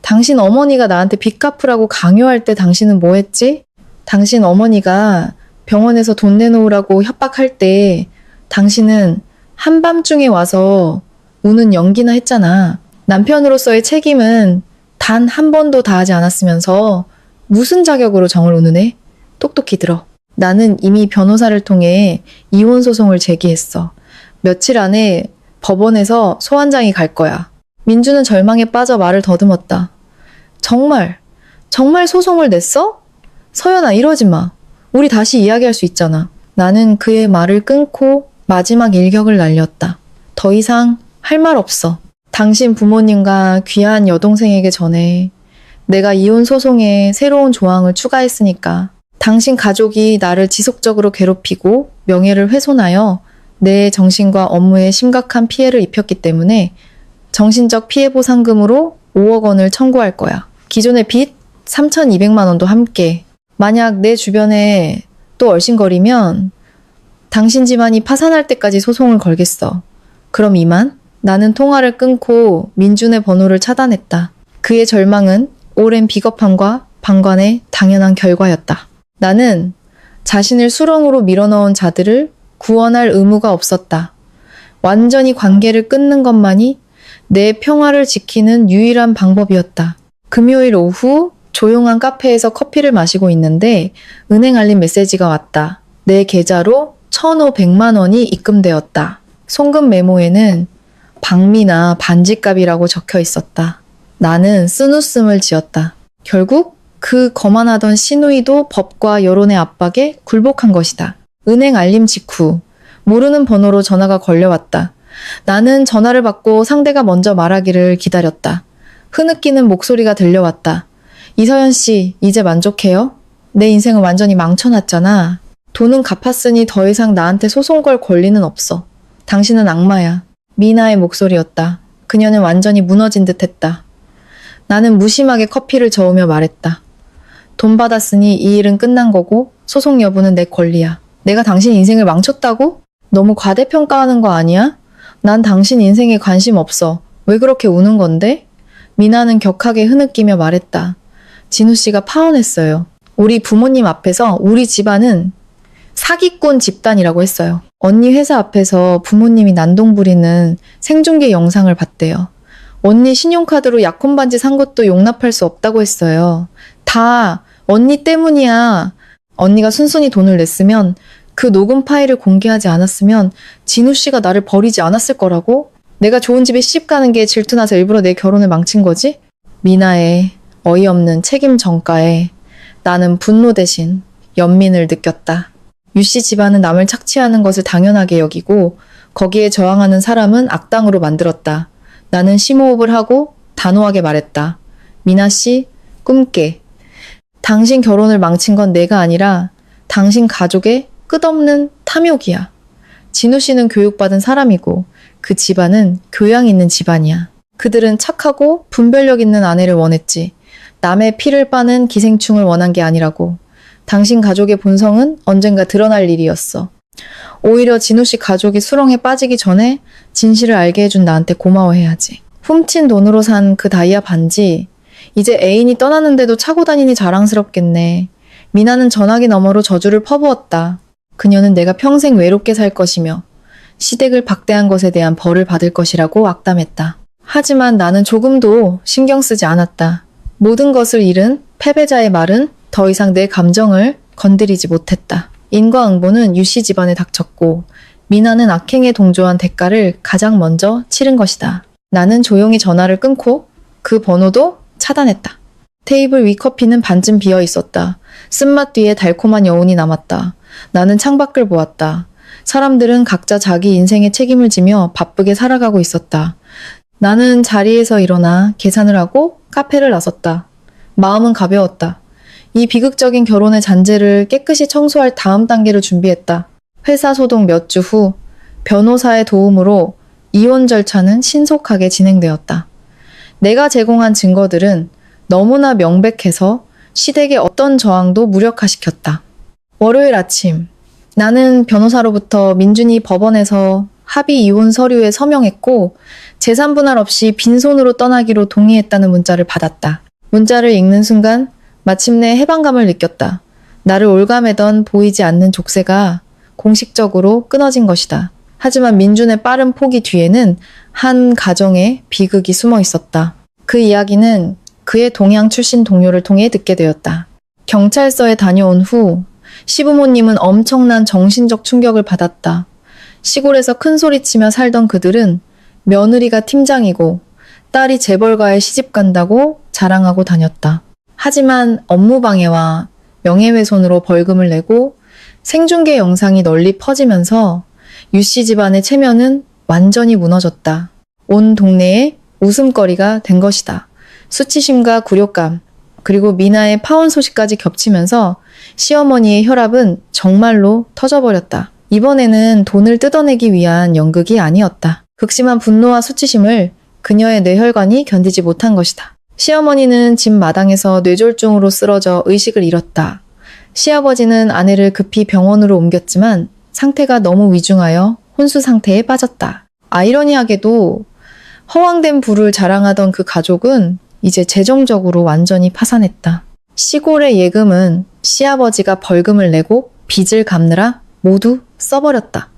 당신 어머니가 나한테 빚 갚으라고 강요할 때 당신은 뭐 했지? 당신 어머니가 병원에서 돈 내놓으라고 협박할 때 당신은 한밤중에 와서 우는 연기나 했잖아. 남편으로서의 책임은 단 한 번도 다하지 않았으면서 무슨 자격으로 정을 우는해? 똑똑히 들어. 나는 이미 변호사를 통해 이혼 소송을 제기했어. 며칠 안에 법원에서 소환장이 갈 거야. 민주는 절망에 빠져 말을 더듬었다. 정말 소송을 냈어? 서연아, 이러지 마. 우리 다시 이야기할 수 있잖아. 나는 그의 말을 끊고 마지막 일격을 날렸다. 더 이상 할 말 없어. 당신 부모님과 귀한 여동생에게 전해. 내가 이혼 소송에 새로운 조항을 추가했으니까 당신 가족이 나를 지속적으로 괴롭히고 명예를 훼손하여 내 정신과 업무에 심각한 피해를 입혔기 때문에 정신적 피해 보상금으로 5억 원을 청구할 거야. 기존의 빚 3,200만 원도 함께. 만약 내 주변에 또 얼씬거리면 당신 집안이 파산할 때까지 소송을 걸겠어. 그럼 이만? 나는 통화를 끊고 민준의 번호를 차단했다. 그의 절망은 오랜 비겁함과 방관의 당연한 결과였다. 나는 자신을 수렁으로 밀어넣은 자들을 구원할 의무가 없었다. 완전히 관계를 끊는 것만이 내 평화를 지키는 유일한 방법이었다. 금요일 오후 조용한 카페에서 커피를 마시고 있는데 은행 알림 메시지가 왔다. 내 계좌로 1,500만 원이 입금되었다. 송금 메모에는 방미나 반지값이라고 적혀 있었다. 나는 쓴웃음을 지었다. 결국 그 거만하던 시누이도 법과 여론의 압박에 굴복한 것이다. 은행 알림 직후 모르는 번호로 전화가 걸려왔다. 나는 전화를 받고 상대가 먼저 말하기를 기다렸다. 흐느끼는 목소리가 들려왔다. 이서연 씨, 이제 만족해요? 내 인생을 완전히 망쳐놨잖아. 돈은 갚았으니 더 이상 나한테 소송 걸 권리는 없어. 당신은 악마야. 미나의 목소리였다. 그녀는 완전히 무너진 듯 했다. 나는 무심하게 커피를 저으며 말했다. 돈 받았으니 이 일은 끝난 거고 소송 여부는 내 권리야. 내가 당신 인생을 망쳤다고? 너무 과대평가하는 거 아니야? 난 당신 인생에 관심 없어. 왜 그렇게 우는 건데? 미나는 격하게 흐느끼며 말했다. 진우 씨가 파혼했어요. 우리 부모님 앞에서 우리 집안은 사기꾼 집단이라고 했어요. 언니 회사 앞에서 부모님이 난동 부리는 생중계 영상을 봤대요. 언니 신용카드로 약혼 반지 산 것도 용납할 수 없다고 했어요. 다 언니 때문이야. 언니가 순순히 돈을 냈으면 그 녹음 파일을 공개하지 않았으면 진우 씨가 나를 버리지 않았을 거라고? 내가 좋은 집에 시집 가는 게 질투나서 일부러 내 결혼을 망친 거지? 미나의 어이없는 책임 전가에 나는 분노 대신 연민을 느꼈다. 유씨 집안은 남을 착취하는 것을 당연하게 여기고 거기에 저항하는 사람은 악당으로 만들었다. 나는 심호흡을 하고 단호하게 말했다. 미나 씨, 꿈깨. 당신 결혼을 망친 건 내가 아니라 당신 가족의 끝없는 탐욕이야. 진우 씨는 교육받은 사람이고 그 집안은 교양 있는 집안이야. 그들은 착하고 분별력 있는 아내를 원했지. 남의 피를 빠는 기생충을 원한 게 아니라고. 당신 가족의 본성은 언젠가 드러날 일이었어. 오히려 진우 씨 가족이 수렁에 빠지기 전에 진실을 알게 해준 나한테 고마워해야지. 훔친 돈으로 산 그 다이아 반지, 이제 애인이 떠나는데도 차고 다니니 자랑스럽겠네. 미나는 전화기 너머로 저주를 퍼부었다. 그녀는 내가 평생 외롭게 살 것이며 시댁을 박대한 것에 대한 벌을 받을 것이라고 악담했다. 하지만 나는 조금도 신경 쓰지 않았다. 모든 것을 잃은 패배자의 말은 더 이상 내 감정을 건드리지 못했다. 인과응보는 유씨 집안에 닥쳤고 미나는 악행에 동조한 대가를 가장 먼저 치른 것이다. 나는 조용히 전화를 끊고 그 번호도 차단했다. 테이블 위 커피는 반쯤 비어 있었다. 쓴맛 뒤에 달콤한 여운이 남았다. 나는 창밖을 보았다. 사람들은 각자 자기 인생의 책임을 지며 바쁘게 살아가고 있었다. 나는 자리에서 일어나 계산을 하고 카페를 나섰다. 마음은 가벼웠다. 이 비극적인 결혼의 잔재를 깨끗이 청소할 다음 단계를 준비했다. 회사 소동 몇 주 후 변호사의 도움으로 이혼 절차는 신속하게 진행되었다. 내가 제공한 증거들은 너무나 명백해서 시댁의 어떤 저항도 무력화시켰다. 월요일 아침, 나는 변호사로부터 민준이 법원에서 합의 이혼 서류에 서명했고 재산 분할 없이 빈손으로 떠나기로 동의했다는 문자를 받았다. 문자를 읽는 순간 마침내 해방감을 느꼈다. 나를 올가매던 보이지 않는 족쇄가 공식적으로 끊어진 것이다. 하지만 민준의 빠른 포기 뒤에는 한 가정의 비극이 숨어 있었다. 그 이야기는 그의 동양 출신 동료를 통해 듣게 되었다. 경찰서에 다녀온 후 시부모님은 엄청난 정신적 충격을 받았다. 시골에서 큰 소리치며 살던 그들은 며느리가 팀장이고 딸이 재벌가에 시집 간다고 자랑하고 다녔다. 하지만 업무방해와 명예훼손으로 벌금을 내고 생중계 영상이 널리 퍼지면서 유씨 집안의 체면은 완전히 무너졌다. 온 동네에 웃음거리가 된 것이다. 수치심과 굴욕감, 그리고 미나의 파혼 소식까지 겹치면서 시어머니의 혈압은 정말로 터져버렸다. 이번에는 돈을 뜯어내기 위한 연극이 아니었다. 극심한 분노와 수치심을 그녀의 뇌혈관이 견디지 못한 것이다. 시어머니는 집 마당에서 뇌졸중으로 쓰러져 의식을 잃었다. 시아버지는 아내를 급히 병원으로 옮겼지만 상태가 너무 위중하여 혼수 상태에 빠졌다. 아이러니하게도 허황된 부를 자랑하던 그 가족은 이제 재정적으로 완전히 파산했다. 시골의 예금은 시아버지가 벌금을 내고 빚을 갚느라 모두 써버렸다.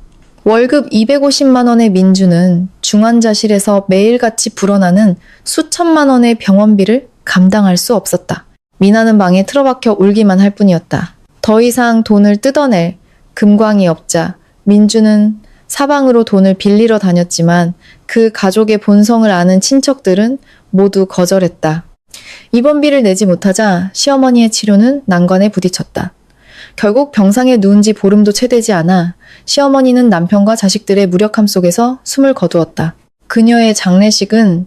월급 250만 원의 민주는 중환자실에서 매일같이 불어나는 수천만 원의 병원비를 감당할 수 없었다. 미나는 방에 틀어박혀 울기만 할 뿐이었다. 더 이상 돈을 뜯어낼 금광이 없자 민주는 사방으로 돈을 빌리러 다녔지만 그 가족의 본성을 아는 친척들은 모두 거절했다. 입원비를 내지 못하자 시어머니의 치료는 난관에 부딪혔다. 결국 병상에 누운 지 보름도 채 되지 않아 시어머니는 남편과 자식들의 무력함 속에서 숨을 거두었다. 그녀의 장례식은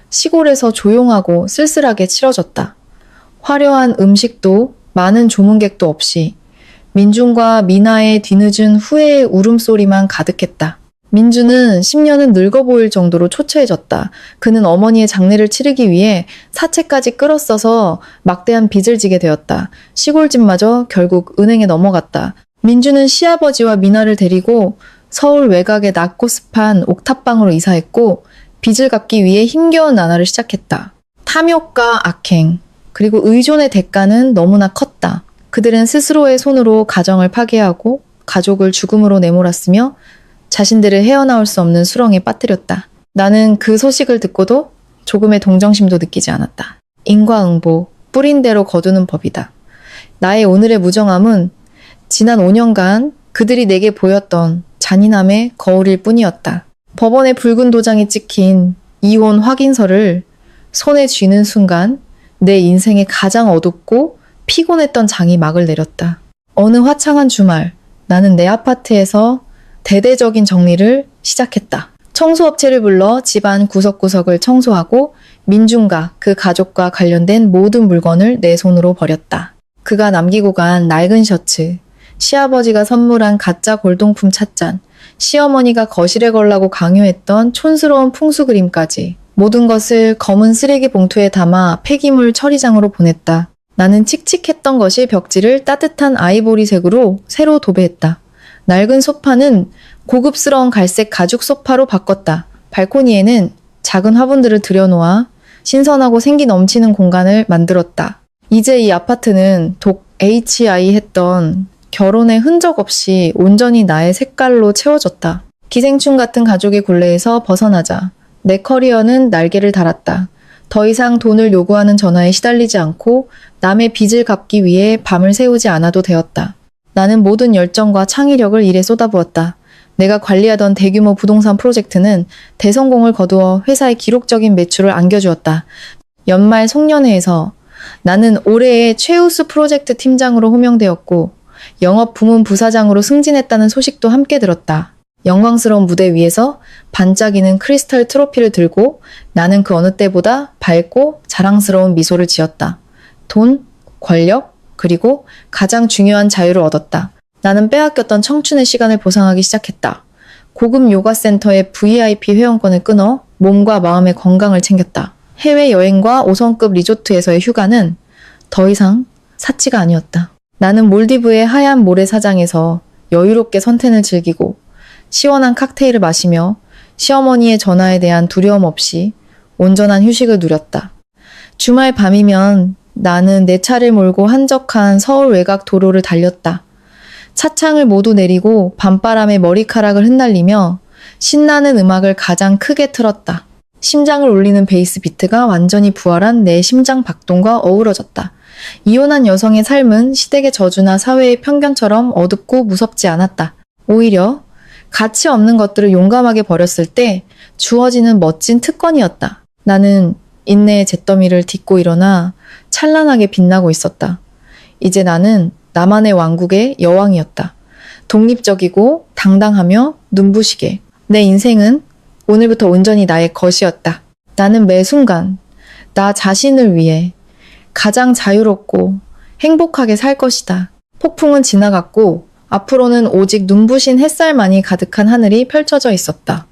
시골에서 조용하고 쓸쓸하게 치러졌다. 화려한 음식도 많은 조문객도 없이 민준과 미나의 뒤늦은 후회의 울음소리만 가득했다. 민준은 10년은 늙어 보일 정도로 초췌해졌다. 그는 어머니의 장례를 치르기 위해 사채까지 끌어써서 막대한 빚을 지게 되었다. 시골집마저 결국 은행에 넘어갔다. 민준은 시아버지와 미나를 데리고 서울 외곽의 낮고 습한 옥탑방으로 이사했고 빚을 갚기 위해 힘겨운 나날을 시작했다. 탐욕과 악행, 그리고 의존의 대가는 너무나 컸다. 그들은 스스로의 손으로 가정을 파괴하고 가족을 죽음으로 내몰았으며 자신들을 헤어나올 수 없는 수렁에 빠뜨렸다. 나는 그 소식을 듣고도 조금의 동정심도 느끼지 않았다. 인과응보, 뿌린 대로 거두는 법이다. 나의 오늘의 무정함은 지난 5년간 그들이 내게 보였던 잔인함의 거울일 뿐이었다. 법원에 붉은 도장이 찍힌 이혼 확인서를 손에 쥐는 순간 내 인생의 가장 어둡고 피곤했던 장이 막을 내렸다. 어느 화창한 주말, 나는 내 아파트에서 대대적인 정리를 시작했다. 청소업체를 불러 집안 구석구석을 청소하고 민준과 그 가족과 관련된 모든 물건을 내 손으로 버렸다. 그가 남기고 간 낡은 셔츠, 시아버지가 선물한 가짜 골동품 찻잔, 시어머니가 거실에 걸라고 강요했던 촌스러운 풍수 그림까지 모든 것을 검은 쓰레기 봉투에 담아 폐기물 처리장으로 보냈다. 나는 칙칙했던 것이 벽지를 따뜻한 아이보리색으로 새로 도배했다. 낡은 소파는 고급스러운 갈색 가죽 소파로 바꿨다. 발코니에는 작은 화분들을 들여놓아 신선하고 생기 넘치는 공간을 만들었다. 이제 이 아파트는 독 HI 했던 결혼의 흔적 없이 온전히 나의 색깔로 채워졌다. 기생충 같은 가족의 굴레에서 벗어나자 내 커리어는 날개를 달았다. 더 이상 돈을 요구하는 전화에 시달리지 않고 남의 빚을 갚기 위해 밤을 새우지 않아도 되었다. 나는 모든 열정과 창의력을 일에 쏟아부었다. 내가 관리하던 대규모 부동산 프로젝트는 대성공을 거두어 회사의 기록적인 매출을 안겨주었다. 연말 송년회에서 나는 올해의 최우수 프로젝트 팀장으로 호명되었고 영업 부문 부사장으로 승진했다는 소식도 함께 들었다. 영광스러운 무대 위에서 반짝이는 크리스탈 트로피를 들고 나는 그 어느 때보다 밝고 자랑스러운 미소를 지었다. 돈, 권력, 그리고 가장 중요한 자유를 얻었다. 나는 빼앗겼던 청춘의 시간을 보상하기 시작했다. 고급 요가 센터의 VIP 회원권을 끊어 몸과 마음의 건강을 챙겼다. 해외여행과 5성급 리조트에서의 휴가는 더 이상 사치가 아니었다. 나는 몰디브의 하얀 모래사장에서 여유롭게 선탠을 즐기고 시원한 칵테일을 마시며 시어머니의 전화에 대한 두려움 없이 온전한 휴식을 누렸다. 주말 밤이면 나는 내 차를 몰고 한적한 서울 외곽 도로를 달렸다. 차창을 모두 내리고 밤바람에 머리카락을 흩날리며 신나는 음악을 가장 크게 틀었다. 심장을 울리는 베이스 비트가 완전히 부활한 내 심장 박동과 어우러졌다. 이혼한 여성의 삶은 시댁의 저주나 사회의 편견처럼 어둡고 무섭지 않았다. 오히려 가치 없는 것들을 용감하게 버렸을 때 주어지는 멋진 특권이었다. 나는 인내의 잿더미를 딛고 일어나 찬란하게 빛나고 있었다. 이제 나는 나만의 왕국의 여왕이었다. 독립적이고 당당하며 눈부시게. 내 인생은 오늘부터 온전히 나의 것이었다. 나는 매 순간 나 자신을 위해 가장 자유롭고 행복하게 살 것이다. 폭풍은 지나갔고 앞으로는 오직 눈부신 햇살만이 가득한 하늘이 펼쳐져 있었다.